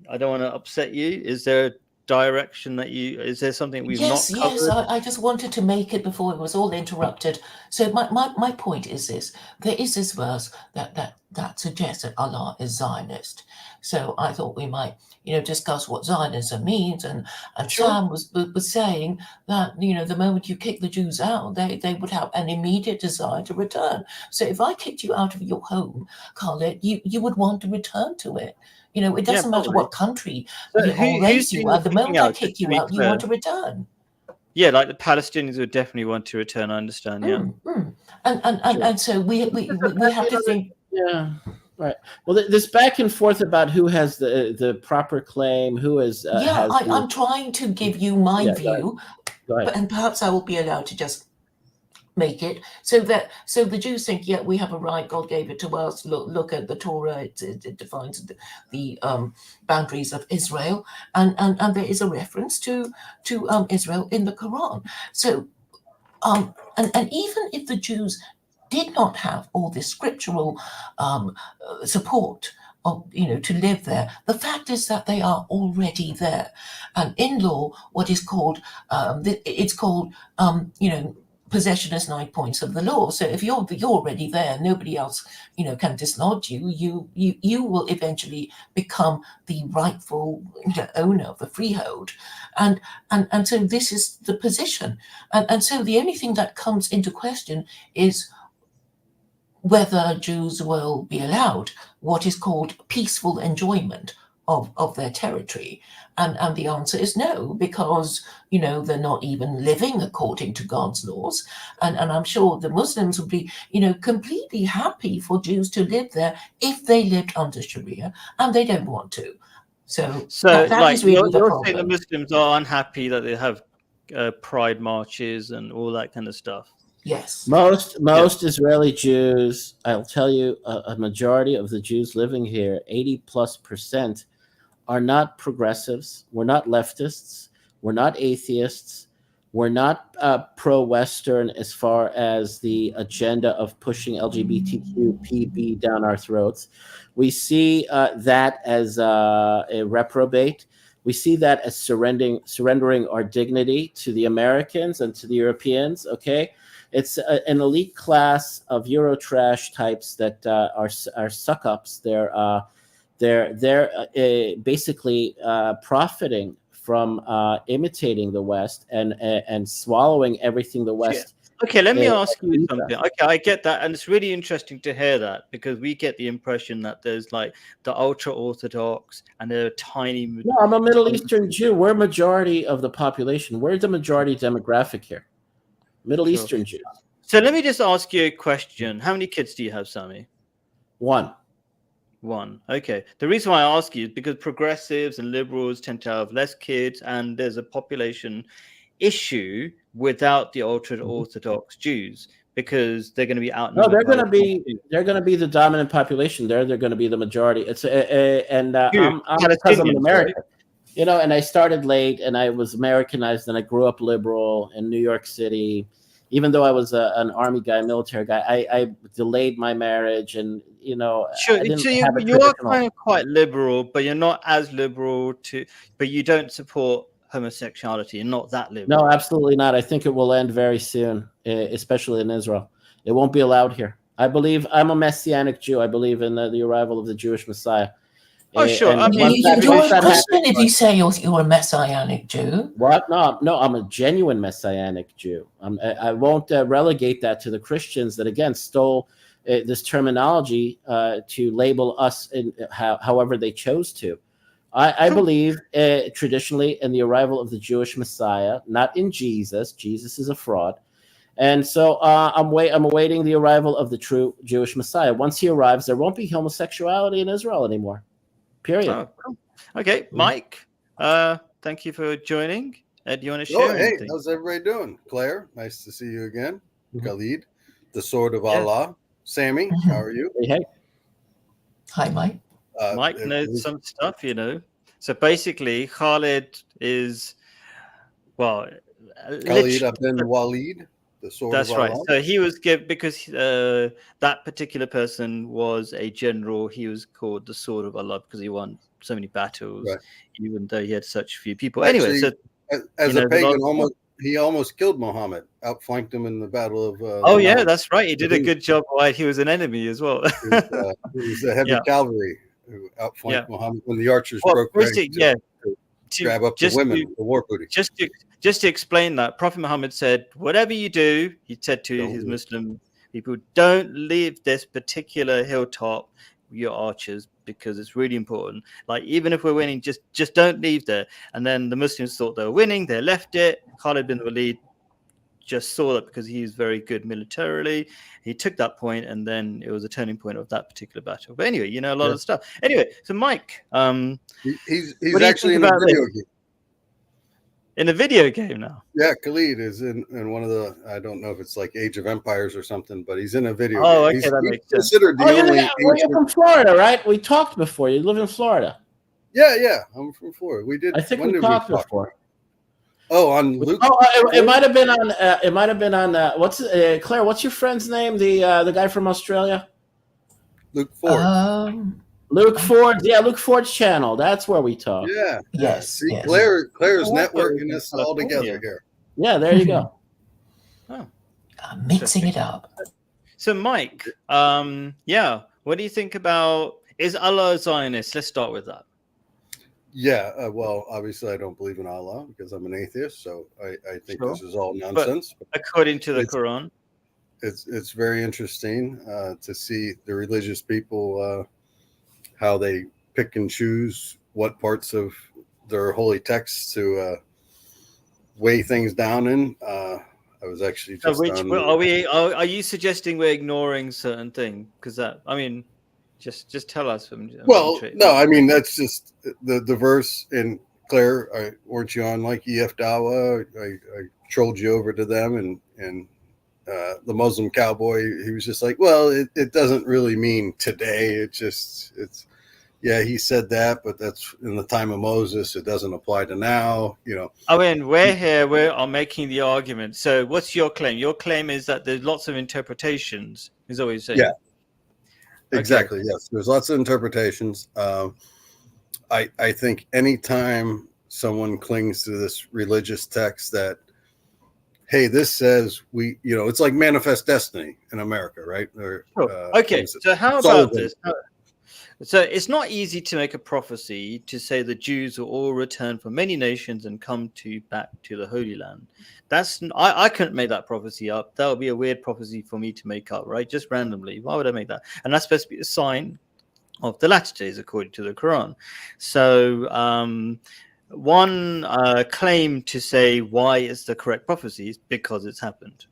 I don't want to upset you. Is there a direction that is there something we've not covered? Yes, I just wanted to make it before it was all interrupted. So my point is this: there is this verse that suggests that Allah is Zionist. So I thought we might, discuss what Zionism means. And Sure. Sam was saying that the moment you kick the Jews out, they would have an immediate desire to return. So if I kicked you out of your home, Khaled, you would want to return to it. It doesn't matter what country or race you are. The moment I kick you out, you want to return. Yeah, like the Palestinians would definitely want to return. I understand. Yeah, and so we have to think. Yeah, right. Well, this back and forth about who has the proper claim, who is. I'm trying to give you my view, go ahead. And perhaps I will be allowed to just make it so the Jews think, yeah, we have a right. God gave it to us. Look at the Torah. It defines the boundaries of Israel, and there is a reference to Israel in the Koran. So, and even if the Jews did not have all this scriptural support to live there, the fact is that they are already there, and in law, what is called it's called possession is 9 points of the law. So if you're already there, nobody else can dislodge you. You will eventually become the rightful owner of the freehold, and so this is the position, and so the only thing that comes into question is whether Jews will be allowed what is called peaceful enjoyment of their territory. And the answer is no, because, they're not even living according to God's laws. And I'm sure the Muslims would be, completely happy for Jews to live there if they lived under Sharia, and they don't want to. So that is really the problem. You're saying the Muslims are unhappy that they have pride marches and all that kind of stuff. Yes. Most Israeli Jews, I'll tell you, a majority of the Jews living here, 80+%, are not progressives. We're not leftists. We're not atheists. We're not pro-Western as far as the agenda of pushing LGBTQ+PB down our throats. We see that as a reprobate. We see that as surrendering our dignity to the Americans and to the Europeans. Okay. It's an elite class of Eurotrash types that are suck-ups. They're basically profiting from imitating the West and swallowing everything the West. Okay, let me ask you something. Okay, I get that, and it's really interesting to hear that, because we get the impression that there's like the ultra-Orthodox and they're tiny. No, I'm a Middle Eastern Jew. We're a majority of the population. We're the majority demographic here. Middle Eastern Jews. So let me just ask you a question. How many kids do you have, Sami? One. Okay. The reason why I ask you is because progressives and liberals tend to have less kids, and there's a population issue without the ultra-Orthodox Jews, because they're going to be out. No, they're going to be the dominant population. They're going to be the majority. It's I'm because I'm an American. Right? And I started late, and I was Americanized, and I grew up liberal in New York City. Even though I was an army guy, military guy, I delayed my marriage, and sure. So you are kind of quite liberal, but you're not as liberal but you don't support homosexuality. You're not that liberal. No, absolutely not. I think it will end very soon, especially in Israel. It won't be allowed here. I'm a Messianic Jew. I believe in the arrival of the Jewish Messiah. Oh, sure. Did you say you're a Messianic Jew? What? No, I'm a genuine Messianic Jew. I won't relegate that to the Christians that, again, stole this terminology to label us in however they chose to. I believe traditionally in the arrival of the Jewish Messiah, not in Jesus. Jesus is a fraud. And so I'm awaiting the arrival of the true Jewish Messiah. Once he arrives, there won't be homosexuality in Israel anymore. Period. Oh, cool. Okay, Mike. Thank you for joining. Ed, you want to Oh, share hey, anything? how's everybody doing? Claire, nice to see you again. Mhm. Khalid, the sword of Yeah. Allah. Sammy, how are you? Hey, Hi, Mike. Mike knows some stuff, you know. So basically, Khalid is, well, Khalid Ibn Walid, the sword that's of right. Allah. So he was given, because that particular person was a general, he was called the sword of Allah because he won so many battles, Right. even though he had such few people. Actually, Anyway, so as you a know, pagan, he almost killed Muhammad, outflanked him in the battle of oh the yeah, Mount. that's right. He did a good job while he was an enemy as well. It was the heavy Yeah. cavalry who outflanked Muhammad when the archers Well, broke ranks to grab up the women, the war booty. Just to explain that, Prophet Muhammad said, whatever you do, he said to his Muslim people, don't leave this particular hilltop, your archers, because it's really important. Like, even if we're winning, just don't leave there. And then the Muslims thought they were winning, they left it. Khalid bin Walid just saw that because he's very good militarily. He took that point, and then it was a turning point of that particular battle. But anyway, you know, a lot of stuff. Anyway, so Mike, he's actually in a video game. In a video game now. Yeah, Khalid is in one of the, I don't know if it's like Age of Empires or something, but he's in a video game. Okay, He's that makes sense. considered the only you're from Florida, right? We talked before. You live in Florida. Yeah, I'm from Florida. We did. I think when we did talked before. Oh, on Luke. It might have been on. It might have been on. What's Claire? What's your friend's name? The guy from Australia. Luke Ford. Luke Ford. Yeah, Luke Ford's channel. That's where we talk. Yeah. Yes. See, yes. Claire's Oh, networking us all together here. Yeah, there you go. Mixing it up. So, Mike, what do you think about, is Allah a Zionist? Let's start with that. Yeah, well, obviously I don't believe in Allah because I'm an atheist, so I think this is all nonsense. But according to the Quran, it's very interesting to see the religious people how they pick and choose what parts of their holy texts to weigh things down in. I was actually just are you suggesting we're ignoring certain things? Because that, I mean, just tell us. No, I mean, that's just the verse in Claire. Weren't you on like KHAW? I trolled you over to them, and the Muslim cowboy, he was just like, well, it doesn't really mean today. It's he said that, but that's in the time of Moses. It doesn't apply to now, you know. I mean, we are making the argument. So what's your claim? Your claim is that there's lots of interpretations, is what you're saying. Yeah. Exactly. Okay. Yes, there's lots of interpretations. I think anytime someone clings to this religious text that, hey, this says it's like manifest destiny in America, right? Okay. So how about this? So it's not easy to make a prophecy to say the Jews will all return from many nations and come back to the Holy Land. I couldn't make that prophecy up. That would be a weird prophecy for me to make up, right? Just randomly. Why would I make that? And that's supposed to be a sign of the latter days, according to the Quran. So one claim to say why it's the correct prophecy is because it's happened.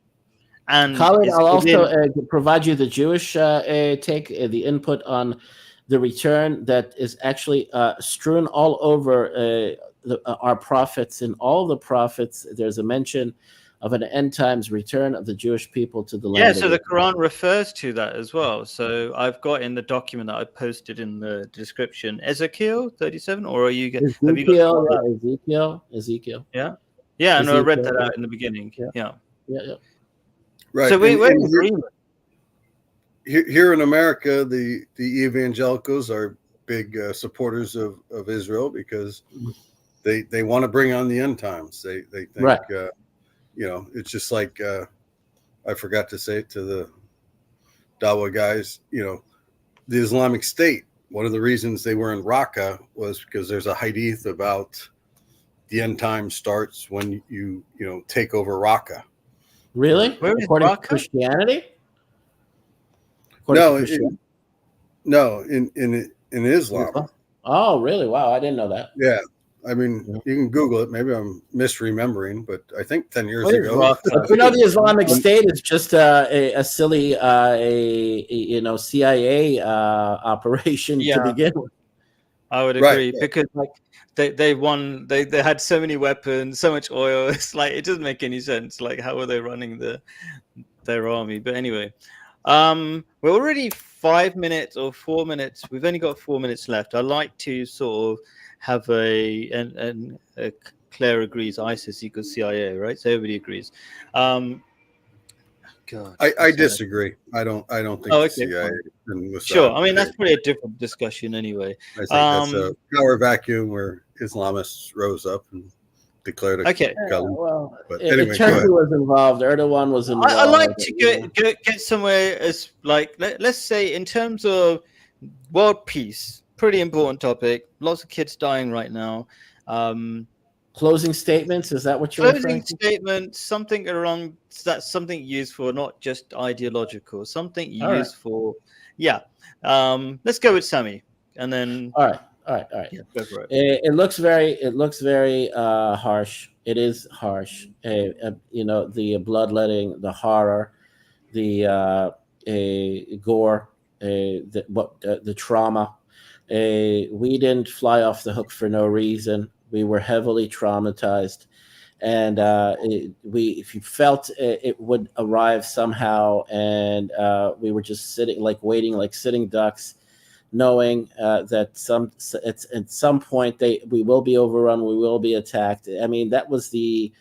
And Colin, I'll also provide you the Jewish take, the input on the return that is actually strewn all over our prophets. In all the prophets, there's a mention of an end times return of the Jewish people to the land. Yeah, so the Quran refers to that as well. So I've got in the document that I posted in the description, Ezekiel 37, or are you Ezekiel? Ezekiel. Yeah, and I read that out in the beginning. Yeah. Right. So we're in agreement. Here in America, the evangelicals are big supporters of Israel because they want to bring on the end times. They think, right. It's just like I forgot to say it to the Dawa guys, the Islamic State, one of the reasons they were in Raqqa was because there's a hadith about the end time starts when you take over Raqqa. Really? Where is according Raqqa? To Christianity? No, in Islam. Oh, really? Wow, I didn't know that. Yeah. I mean, you can Google it. Maybe I'm misremembering, but I think 10 years ago. The Islamic State is just a silly, CIA operation to begin with. I would Right, agree right. because like they won, they had so many weapons, so much oil. It's like it doesn't make any sense. Like how are they running their army? But anyway, we're already 5 minutes or 4 minutes. We've only got 4 minutes left. I like to sort of have a Claire agrees ISIS equals CIA, right? So everybody agrees. God, I disagree. I don't think Oh, the okay, CIA fine. and Mossad Sure. I mean, that's created- probably a different discussion anyway. I think that's a power vacuum where Islamists rose up and declared a Okay. caliphate. Well, But anyway, go Turkey ahead. was involved. Erdogan was involved. I like to get somewhere as like let's say in terms of world peace, pretty important topic. Lots of kids dying right now. Closing statements. Is that what you're referring Closing to? statement, something around that's something useful, not just ideological. Something All right. useful. Yeah. Let's go with Sammy, and then All right. yeah, go for it. It looks very harsh. It is harsh. The bloodletting, the horror, the gore, the trauma. We didn't fly off the hook for no reason. We were heavily traumatized, and if you felt it would arrive somehow, and we were just waiting like sitting ducks, knowing that at some point we will be overrun, we will be attacked. I mean, that was the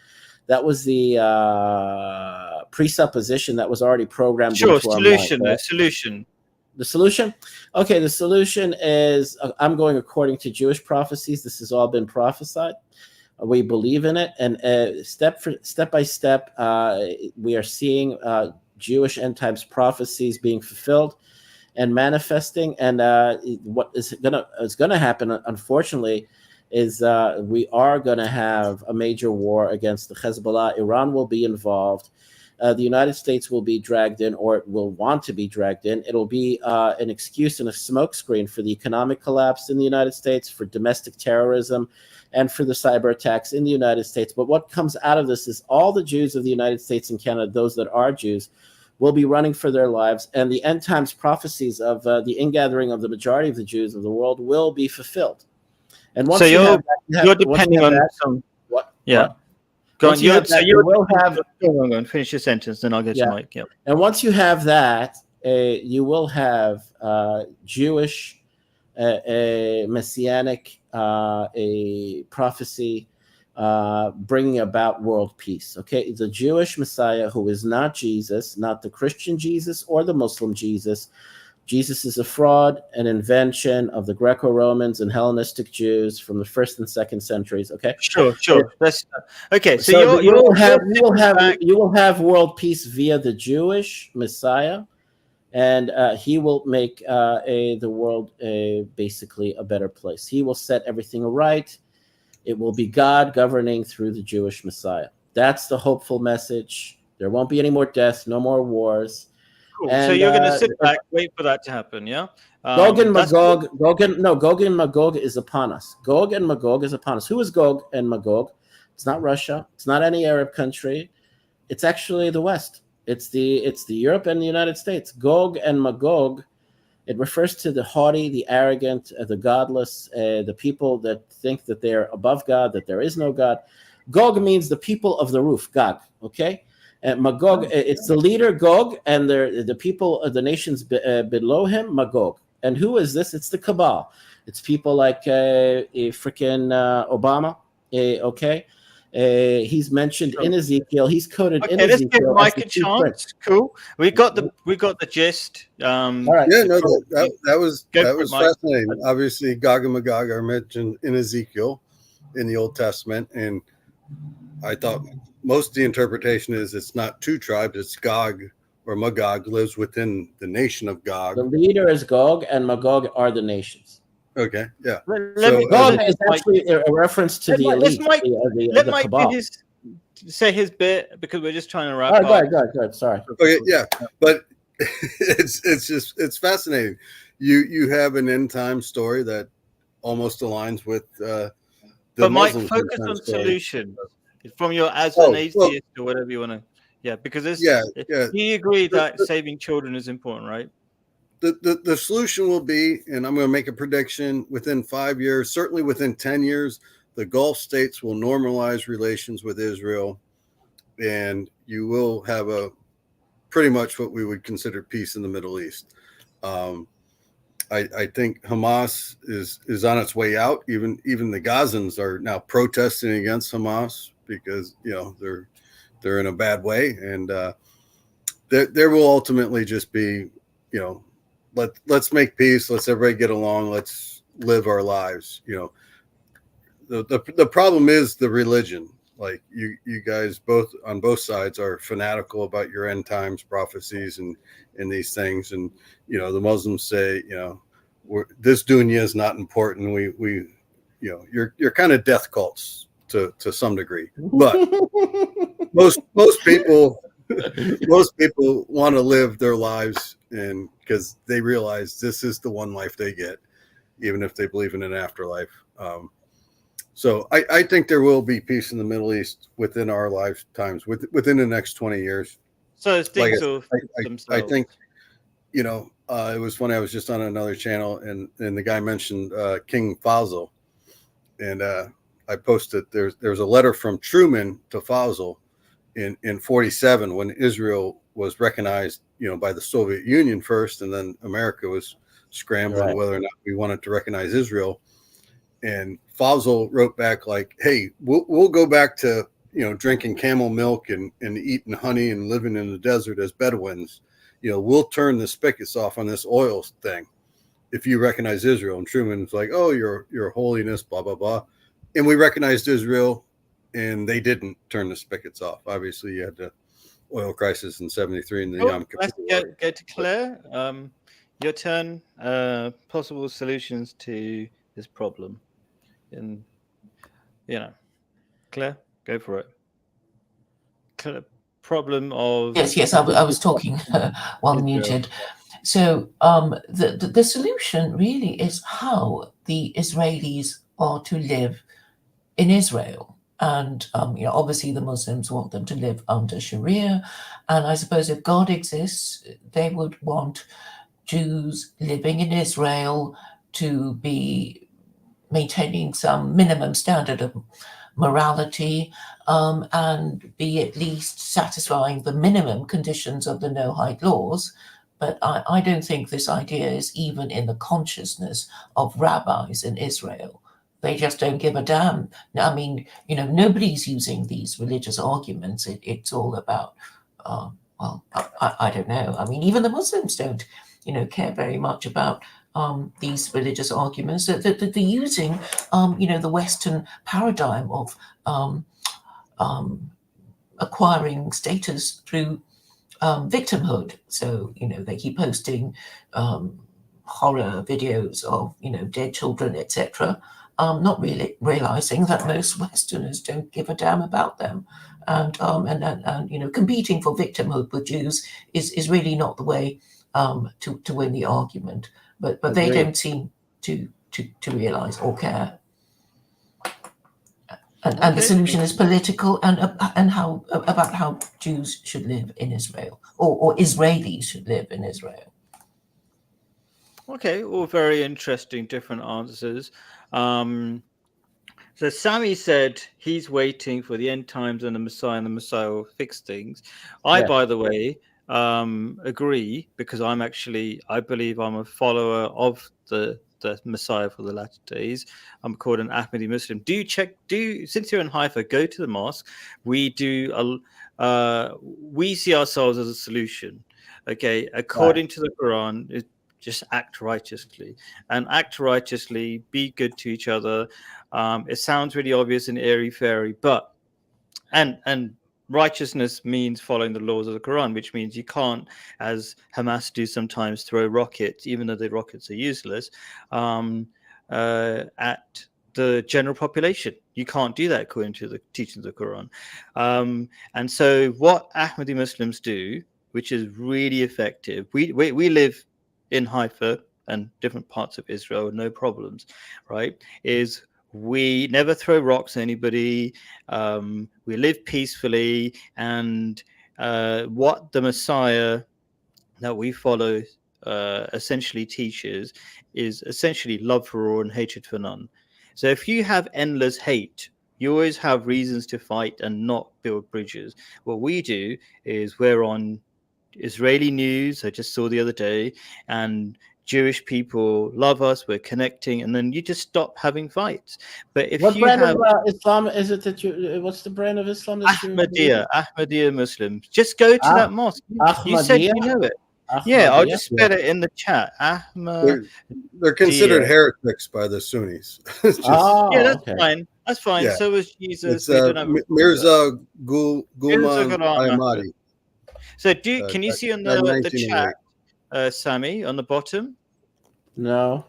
presupposition that was already programmed Sure. into our Solution. mind, right? Solution. The solution? Okay, the solution is I'm going according to Jewish prophecies. This has all been prophesied. We believe in it. And step by step, we are seeing Jewish end times prophecies being fulfilled and manifesting. And what is going to happen, unfortunately, is we are going to have a major war against the Hezbollah. Iran will be involved. The United States will be dragged in, or it will want to be dragged in. It'll be an excuse and a smokescreen for the economic collapse in the United States, for domestic terrorism, and for the cyber attacks in the United States. But what comes out of this is all the Jews of the United States and Canada, those that are Jews, will be running for their lives, and the end times prophecies of the ingathering of the majority of the Jews of the world will be fulfilled. And once So you're depending on some what? Yeah. What? Go on. Once you have that, you will have. Go on. Finish your sentence, then I'll get your mic. Yep. And once you have that, you will have Jewish, a messianic, a prophecy bringing about world peace. Okay, it's a Jewish Messiah who is not Jesus, not the Christian Jesus or the Muslim Jesus. Jesus is a fraud, an invention of the Greco-Romans and Hellenistic Jews from the 1st and 2nd centuries. Okay, sure. That's okay. So you will have world peace via the Jewish Messiah, and he will make the world basically a better place. He will set everything right. It will be God governing through the Jewish Messiah. That's the hopeful message. There won't be any more deaths, no more wars. Cool. And, so you're going to sit back, wait for that to happen, yeah? Gog and Magog. Gog and Magog is upon us. Gog and Magog is upon us. Who is Gog and Magog? It's not Russia. It's not any Arab country. It's actually the West. It's the Europe and the United States. Gog and Magog. It refers to the haughty, the arrogant, the godless, the people that think that they're above God, that there is no God. Gog means the people of the roof, Gog, okay? And Magog, it's the leader, Gog, and the people of the nations below him, Magog. And who is this? It's the Cabal. It's people like freaking Obama, okay? He's mentioned in Ezekiel. He's quoted in Ezekiel. Let's give Mike a chance. Cool. We got the gist. All right. Yeah, no, that was Mike. fascinating. Obviously, Gog and Magog are mentioned in Ezekiel in the Old Testament, and I thought most of the interpretation is it's not two tribes, it's Gog or Magog lives within the nation of Gog. The leader is Gog, and Magog are the nations. Okay, yeah. Gog is actually a reference to the elite. Let Mike say his bit, because we're just trying to wrap up. Go ahead. Sorry. Okay, yeah, but it's fascinating. You have an end time story that almost aligns with the but Muslim Mike, focus on solution from your an atheist or whatever you want to. Yeah, because do you agree that saving children is important, right? the solution will be, and I'm going to make a prediction, within 5 years, certainly within 10 years, the Gulf states will normalize relations with Israel, and you will have a pretty much what we would consider peace in the Middle East. I think Hamas is on its way out. Even the Gazans are now protesting against Hamas because they're in a bad way, and there will ultimately just be let's make peace, let's everybody get along, let's live our lives. The problem is the religion. Like you guys both on both sides are fanatical about your end times prophecies and these things, and the Muslims say this dunya is not important. We you're kind of death cults to some degree, but most people want to live their lives, and because they realize this is the one life they get, even if they believe in an afterlife. So I think there will be peace in the Middle East within our lifetimes, within the next 20 years. So things I think, it was funny. I was just on another channel, and the guy mentioned King Faisal, and I posted there's a letter from Truman to Faisal in 1947 when Israel was recognized, by the Soviet Union first, and then America was scrambling whether or not we wanted to recognize Israel. And Faisal wrote back like, "Hey, we'll go back to drinking camel milk and eating honey and living in the desert as Bedouins. We'll turn the spigots off on this oil thing if you recognize Israel." And Truman's like, "Oh, your holiness, blah blah blah." And we recognized Israel, and they didn't turn the spigots off. Obviously, you had the oil crisis in '73 and the Yom Kippur. Let's go to Claire. Your turn. Possible solutions to this problem. And Claire, go for it. Problem of yes, I was talking while muted. So the solution really is how the Israelis are to live in Israel. And obviously the Muslims want them to live under Sharia, and I suppose if God exists, they would want Jews living in Israel to be maintaining some minimum standard of morality, and be at least satisfying the minimum conditions of the no-hide laws. But I don't think this idea is even in the consciousness of rabbis in Israel. They just don't give a damn. I mean, nobody's using these religious arguments. It's all about, I don't know. I mean, even the Muslims don't, care very much about these religious arguments. That they're using, the Western paradigm of acquiring status through victimhood. So, they keep posting horror videos of, dead children, etc., not really realizing that most Westerners don't give a damn about them. And competing for victimhood with Jews is really not the way to win the argument. But they don't seem to realize or care. And the solution is political and how about how Jews should live in Israel, or Israelis should live in Israel. Okay, all very interesting, different answers. So Sammy said he's waiting for the end times and the Messiah will fix things. By the way, agree, because I believe I'm a follower of the Messiah for the latter days. I'm called an Ahmadi Muslim. Since you're in Haifa, go to the mosque. We see ourselves as a solution. Okay, according to the Quran, just act righteously, be good to each other. It sounds really obvious and airy-fairy, but and righteousness means following the laws of the Quran, which means you can't, as Hamas do sometimes, throw rockets, even though the rockets are useless, at the general population. You can't do that according to the teachings of the Quran. And so what Ahmadi Muslims do, which is really effective, we live in Haifa and different parts of Israel, no problems, right? Is we never throw rocks at anybody. We live peacefully, and what the Messiah that we follow essentially teaches is essentially love for all and hatred for none. So if you have endless hate, you always have reasons to fight and not build bridges. What we do is we're on Israeli news, I just saw the other day, and Jewish people love us, we're connecting, and then you just stop having fights. But if What you brand have of Islam is it that you? What's the brand of Islam that you? Ahmadiyya Muslims, just go to that mosque. You said Ahmadiyya. you know it. Yeah, I'll just spell it in the chat. They're considered heretics by the Sunnis. It's just, yeah, that's fine. That's fine. Yeah. So was Jesus. It's Mirza Gulman Ahmadi. So can you see on the chat, Sammy, on the bottom? No.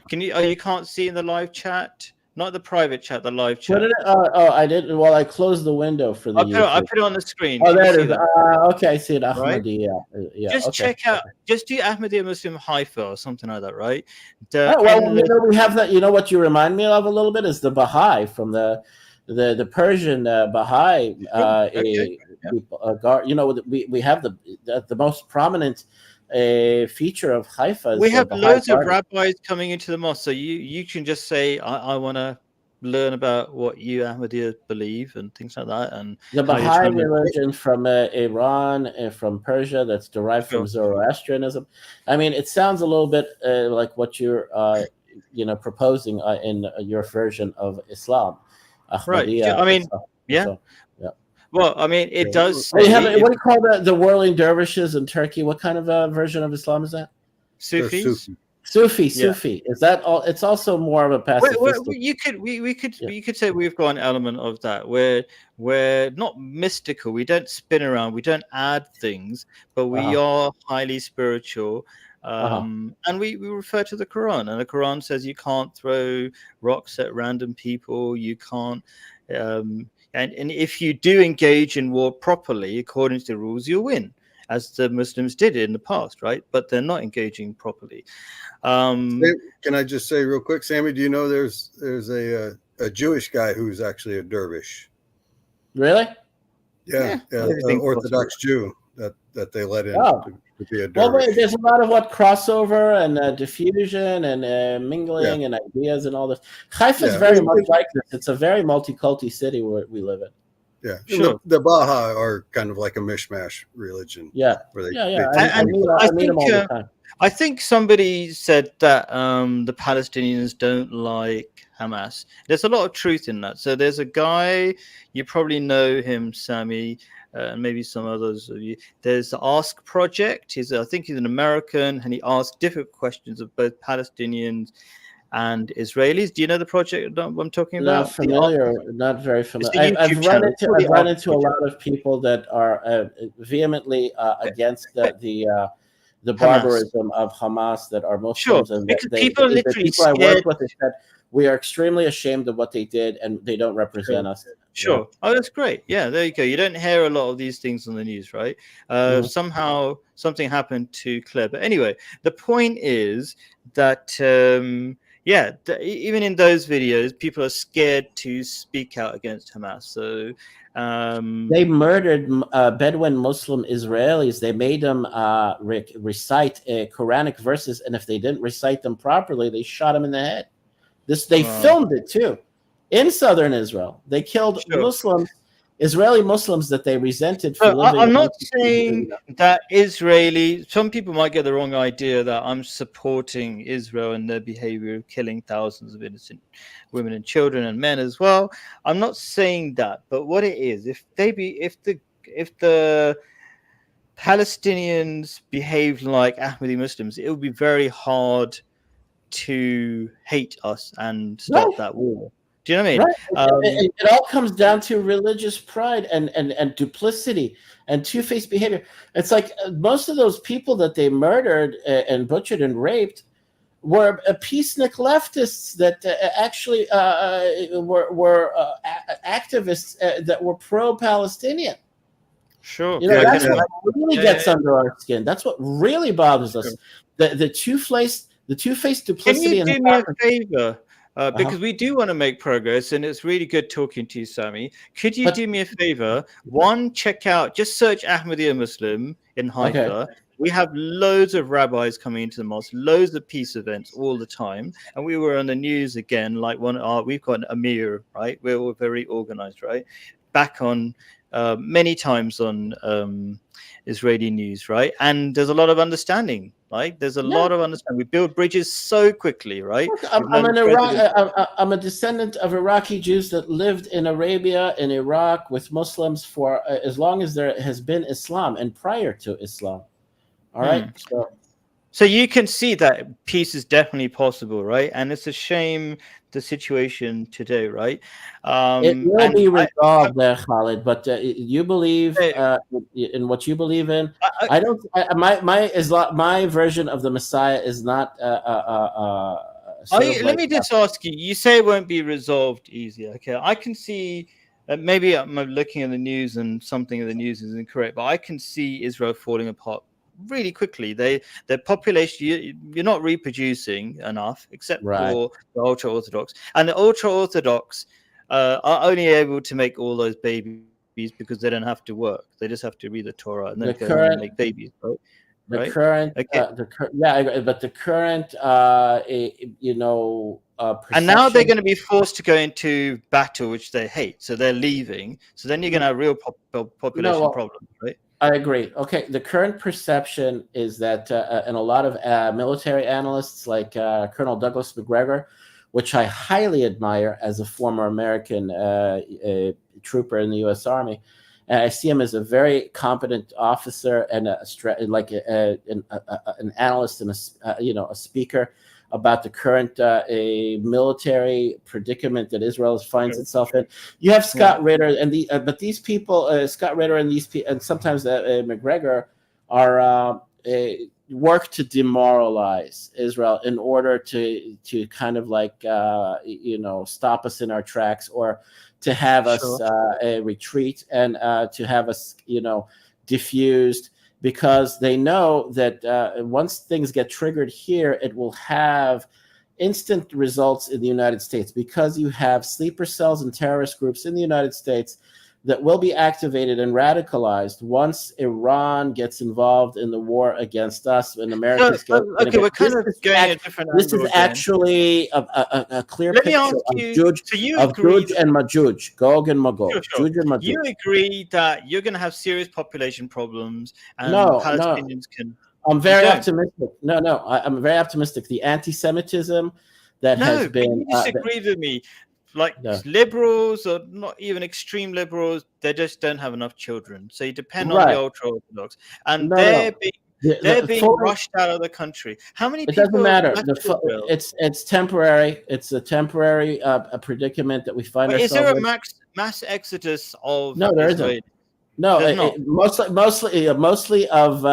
You can't see in the live chat? Not the private chat, the live chat. I didn't. Well, I closed the window for the. I put it on the screen. Oh, there it is. Okay, I see it. Ahmadiyya. Right? Yeah. Just check out. Just do Ahmadiyya Muslim Haifa or something like that, right? We have that. You know what you remind me of a little bit is the Baha'i from the Persian Baha'i. We have the most prominent feature of Haifa. We have loads of rabbis coming into the mosque, so you can just say, I want to learn about what you Ahmadiyya believe and things like that. And the Baha'i religion from Iran and from Persia that's derived from Zoroastrianism. I mean, it sounds a little bit like what you're proposing in your version of Islam. Ahmadiyya, right. I mean, yeah. Well, I mean, it does. What do you call the whirling dervishes in Turkey? What kind of version of Islam is that? Sufis. Sufi. Is that all? It's also more of a pacifist. You could say we've got an element of that. We're not mystical. We don't spin around. We don't add things, but we are highly spiritual. And we refer to the Quran, and the Quran says you can't throw rocks at random people. You can't. And if you do engage in war properly, according to the rules, you'll win, as the Muslims did in the past, right? But they're not engaging properly. Can I just say real quick, Sammy, do you know there's a Jewish guy who's actually a dervish? Really? Yeah, an Orthodox Jew that they let in to be a dervish. Well, wait, there's a lot of diffusion and mingling and ideas and all this. Haifa is very much like this. It's a very multi-culti city where we live in. Yeah, sure. The Baha'i are kind of like a mishmash religion. Yeah, where I meet them all the time. I think somebody said that the Palestinians don't like Hamas. There's a lot of truth in that. So there's a guy, you probably know him, Sammy, and maybe some others of you. There's the Ask Project. I think he's an American, and he asks difficult questions of both Palestinians and Israelis. Do you know the project that I'm talking about? Not familiar, not very familiar. I've run into a lot of people that are vehemently against the barbarism of Hamas that are Muslims. Sure, because people are literally scared. I work with, they said, we are extremely ashamed of what they did, and they don't represent us. Sure. Yeah. Oh, that's great. Yeah, there you go. You don't hear a lot of these things on the news, right? Somehow something happened to Claire. But anyway, the point is that, even in those videos, people are scared to speak out against Hamas. So they murdered Bedouin Muslim Israelis. They made them recite Quranic verses, and if they didn't recite them properly, they shot them in the head. They filmed it too in southern Israel. They killed Israeli Muslims that they resented for living. I'm not saying that some people might get the wrong idea that I'm supporting Israel and their behavior of killing thousands of innocent women and children and men as well. I'm not saying that, but what it is, if the Palestinians behaved like Ahmadi Muslims, it would be very hard to hate us and start that war. Do you know what I mean? It all comes down to religious pride and duplicity and two-faced behavior. It's like most of those people that they murdered and butchered and raped were peacenik leftists that actually were activists that were pro-Palestinian. Sure. That's what really gets under our skin. That's what really bothers us. The two-faced duplicity. Can you do me a favor? Because we do want to make progress, and it's really good talking to you, Sammy. Could you do me a favor? One, just search Ahmadiyya Muslim in Haifa, We have loads of rabbis coming into the mosque, loads of peace events all the time. And we were on the news again, like we've got an Amir, right? We're all very organized, right? Back on many times on Israeli news, right? And there's a lot of understanding, right? There's a lot of understanding. We build bridges so quickly, right? I'm a descendant of Iraqi Jews that lived in Arabia, in Iraq, with Muslims for as long as there has been Islam and prior to Islam. All right. So you can see that peace is definitely possible, right? And it's a shame the situation today, right? It will be resolved there, Khalid. But you believe in what you believe in. I don't. My version of the Messiah is not. Let me just ask you. You say it won't be resolved easy. Okay, I can see. Maybe I'm looking at the news and something of the news is incorrect, but I can see Israel falling apart really quickly. Their population, you're not reproducing enough, except for the ultra orthodox, and the ultra orthodox are only able to make all those babies because they don't have to work. They just have to read the Torah and then go and make babies. Right? The current, but the current, and now they're going to be forced to go into battle, which they hate, so they're leaving. So then you're going to have real population problems, right? I agree. Okay, the current perception is that, and a lot of military analysts like Colonel Douglas MacGregor, which I highly admire as a former American trooper in the U.S. Army, and I see him as a very competent officer and an analyst and a speaker about the current military predicament that Israel finds itself in. You have Scott Ritter and but these people, Scott Ritter and and sometimes MacGregor are work to demoralize Israel in order to kind of like stop us in our tracks or to have us retreat and to have us diffused. Because they know that once things get triggered here, it will have instant results in the United States, because you have sleeper cells and terrorist groups in the United States that will be activated and radicalized once Iran gets involved in the war against us and Americans. We're kind of going a different This is actually a clear picture of Juj and Majuj, Gog and Magog. Juj and Majuj. You agree that you're going to have serious population problems and Palestinians can... I'm very optimistic. I'm very optimistic. The anti-Semitism that has been... you disagree with me. Liberals, or not even extreme liberals, they just don't have enough children. So you depend on the ultra-Orthodox. And they're being rushed out of the country. How many people... It doesn't matter. It's temporary. It's a temporary predicament that we find ourselves in. Is there a mass exodus of... No, there isn't. No, mostly of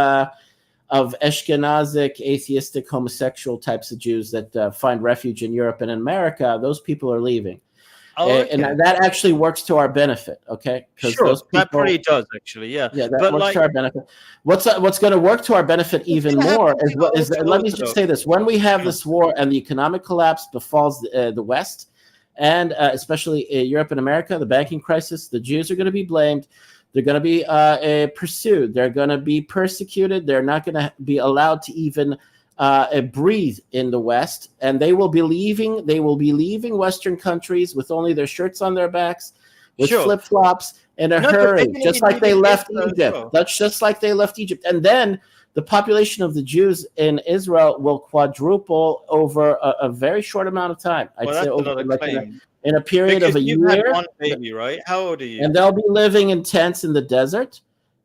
Ashkenazic, atheistic, homosexual types of Jews that find refuge in Europe and in America. Those people are leaving. And that actually works to our benefit, okay? That pretty does, actually, yeah. Yeah, that works to our benefit. What's going to work to our benefit even more is let me just say this. When we have this war and the economic collapse befalls the West, and especially Europe and America, the banking crisis, the Jews are going to be blamed. They're going to be pursued. They're going to be persecuted. They're not going to be allowed to even breathe in the West, and they will be leaving. They will be leaving Western countries with only their shirts on their backs, with flip-flops, in a hurry, just like they left Egypt. That's just like they left Egypt. And then the population of the Jews in Israel will quadruple over a very short amount of time. I'd say over in a period of a year. You had one baby, right? How old are you? And they'll be living in tents in the desert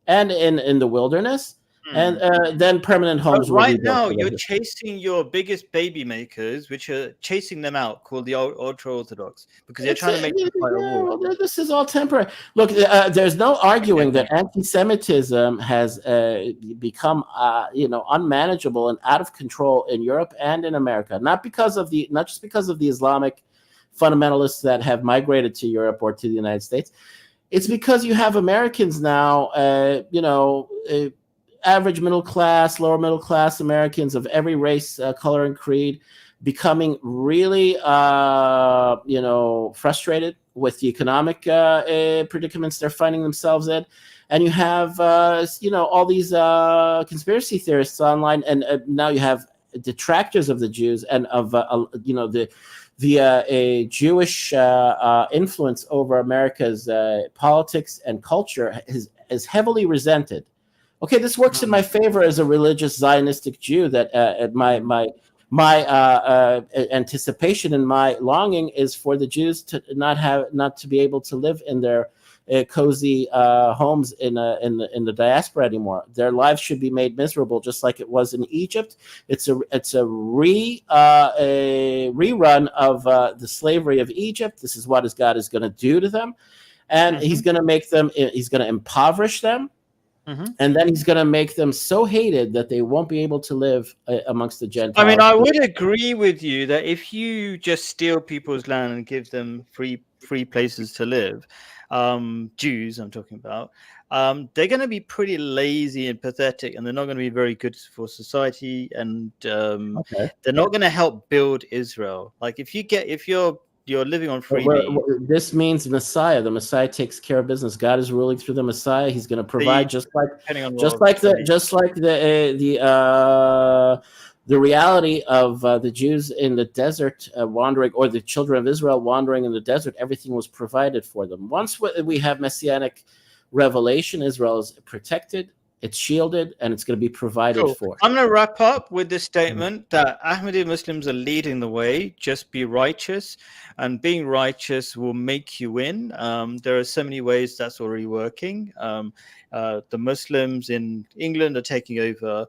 and in the wilderness. And then permanent homes will be built. Right now, you're chasing your biggest baby makers, which are chasing them out, called the ultra-Orthodox, because they're trying to make them fight a war. Well, this is all temporary. Look, there's no arguing that anti-Semitism has become, unmanageable and out of control in Europe and in America. Not just because of the Islamic fundamentalists that have migrated to Europe or to the United States. It's because you have Americans now, average middle class, lower middle class Americans of every race, color, and creed, becoming really, frustrated with the economic predicaments they're finding themselves in. And you have, all these conspiracy theorists online, and now you have detractors of the Jews and of, the Jewish influence over America's politics and culture is heavily resented. Okay, this works in my favor as a religious Zionistic Jew. That my anticipation and my longing is for the Jews to not to be able to live in their cozy homes in the diaspora anymore. Their lives should be made miserable, just like it was in Egypt. It's a rerun of the slavery of Egypt. This is what God is going to do to them, and he's going to make them. He's going to impoverish them. And then he's going to make them so hated that they won't be able to live amongst the Gentiles. I mean, I would agree with you that if you just steal people's land and give them free places to live, Jews I'm talking about, they're going to be pretty lazy and pathetic, and they're not going to be very good for society, and they're not going to help build Israel. Like if you're living on freebie. This means Messiah. The Messiah takes care of business. God is ruling through the Messiah. He's going to provide, just like the reality of the Jews in the desert wandering, or the children of Israel wandering in the desert. Everything was provided for them. Once we have messianic revelation, Israel is protected, it's shielded, and it's going to be provided for. I'm going to wrap up with this statement that Ahmadiyya Muslims are leading the way. Just be righteous, and being righteous will make you win. There are so many ways that's already working. The Muslims in England are taking over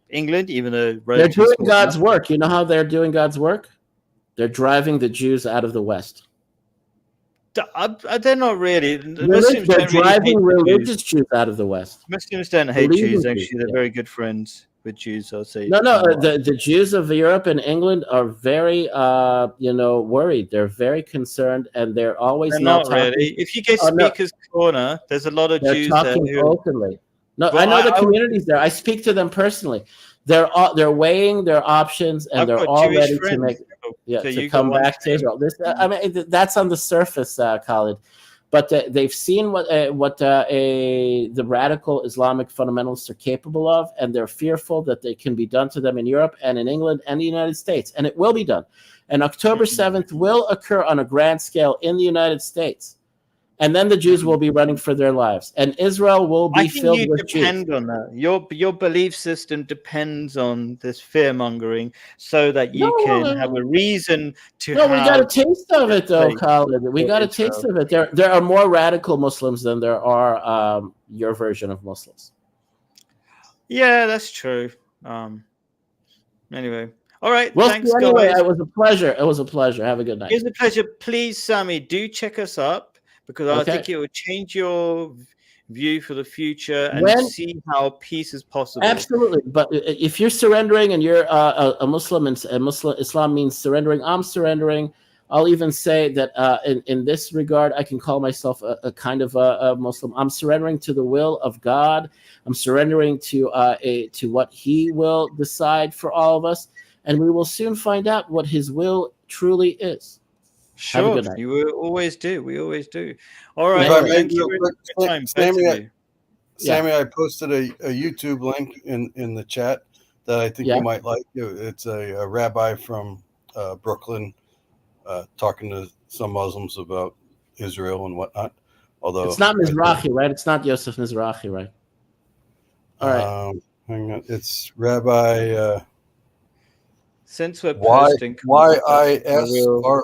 England, even though they're doing God's work. You know how they're doing God's work? They're driving the Jews out of the West. They're not really. They're driving religious Jews out of the West. Muslims don't hate Jews. Actually, they're very good friends with Jews. I'll say. No. The Jews of Europe and England are very, worried. They're very concerned, and they're always not really. If you get Speaker's Corner, there's a lot of Jews talking there openly. No, I know the communities there. I speak to them personally. They're weighing their options, and they're all ready to make. To come back to Israel. I mean, that's on the surface, Khalid, but they've seen what the radical Islamic fundamentalists are capable of, and they're fearful that they can be done to them in Europe and in England and the United States, and it will be done. And October 7th will occur on a grand scale in the United States. And then the Jews will be running for their lives, and Israel will be filled with Jews. I think you depend on that. Your belief system depends on this fear mongering, so that you can have a reason to. No, we got a taste of it, though, Khalid. We got a taste of it. There are more radical Muslims than there are your version of Muslims. Yeah, that's true. Anyway. All right. Thanks, guys. It was a pleasure. Have a good night. It was a pleasure. Please, Sammy, do check us up, because I think it will change your view for the future and see how peace is possible. Absolutely. But if you're surrendering and you're a Muslim, and Islam means surrendering, I'm surrendering. I'll even say that in this regard, I can call myself a kind of a Muslim. I'm surrendering to the will of God. I'm surrendering to what He will decide for all of us. And we will soon find out what His will truly is. Sure, you always do. We always do. All right. Thank you for your time. Sammy, I posted a YouTube link in the chat that I think you might like. It's a rabbi from Brooklyn talking to some Muslims about Israel and whatnot. Although it's not Mizrahi, right? It's not Yosef Mizrahi, right? All right. Hang on. It's Rabbi. Since we're posting, YISROEL. All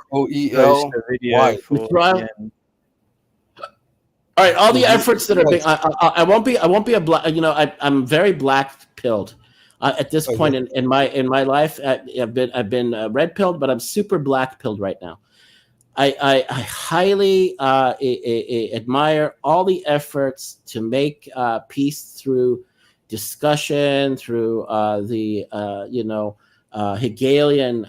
right, all the efforts that are being, I won't be a black. I'm very black pilled at this point in my life. I've been red pilled, but I'm super black pilled right now. I highly admire all the efforts to make peace through discussion, through Hegelian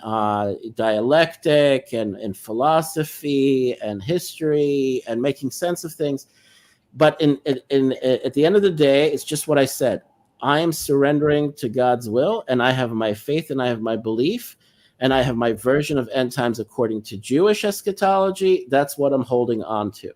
dialectic and philosophy and history and making sense of things. But at the end of the day, it's just what I said. I am surrendering to God's will, and I have my faith and I have my belief. and I have my version of end times according to Jewish eschatology. That's what I'm holding on to.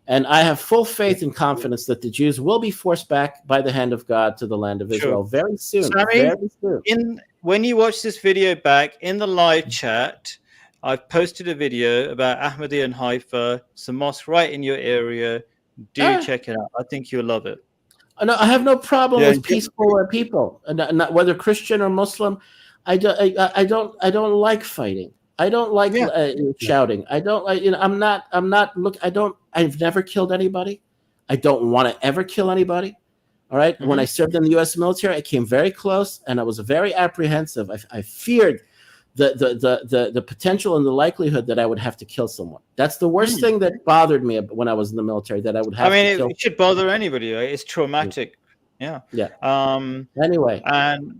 And I have full faith and confidence that the Jews will be forced back by the hand of God to the land of Israel very soon. Sammy, very soon. When you watch this video back in the live chat, I've posted a video about Ahmadiyya and Haifa, some mosque right in your area. Do check it out. I think you'll love it. No, I have no problem with peaceful people, not whether Christian or Muslim. I don't like fighting. I don't like shouting. I don't like, I've never killed anybody. I don't want to ever kill anybody. All right. Mm-hmm. When I served in the U.S. military, I came very close, and I was very apprehensive. I feared the potential and the likelihood that I would have to kill someone. That's the worst thing that bothered me when I was in the military, that I would have to kill. It should bother anybody, right? It's traumatic. Yeah. Anyway. And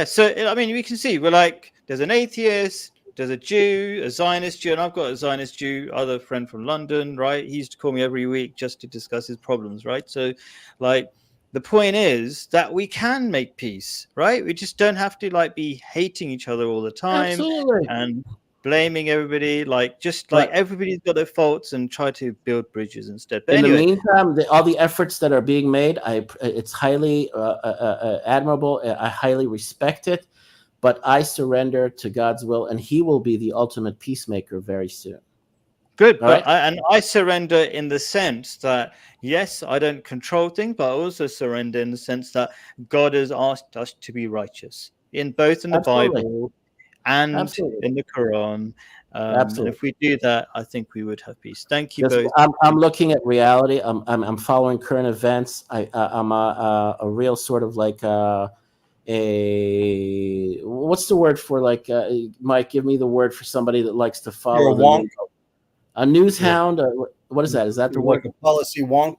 so we can see, we're like, there's an atheist, there's a Jew, a Zionist Jew, and I've got a Zionist Jew, other friend from London, right? He used to call me every week just to discuss his problems, right? So, like, the point is that we can make peace, right? We just don't have to be hating each other all the time. Absolutely. And blaming everybody. Everybody's got their faults, and try to build bridges instead. But in the meantime, all the efforts that are being made, it's highly admirable. I highly respect it. But I surrender to God's will, and He will be the ultimate peacemaker very soon. Good, but I surrender in the sense that, yes, I don't control things, but I also surrender in the sense that God has asked us to be righteous, in both in the Bible and in the Quran. And if we do that, I think we would have peace. Thank you both. I'm looking at reality. I'm following current events. I'm a real sort of like what's the word for Mike? Give me the word for somebody that likes to follow a news hound. What is that? Is that the word? Like a policy wonk?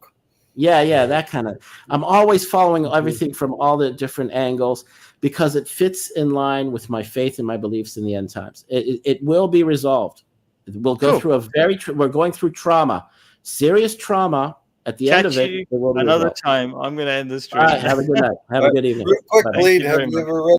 Yeah, that kind of. I'm always following everything from all the different angles because it fits in line with my faith and my beliefs in the end times. It will be resolved. We'll go through we're going through trauma, serious trauma. At the end of it, another time. I'm going to end this. All right, have a good night. Have a good evening. Real quick, Bleed, have you ever read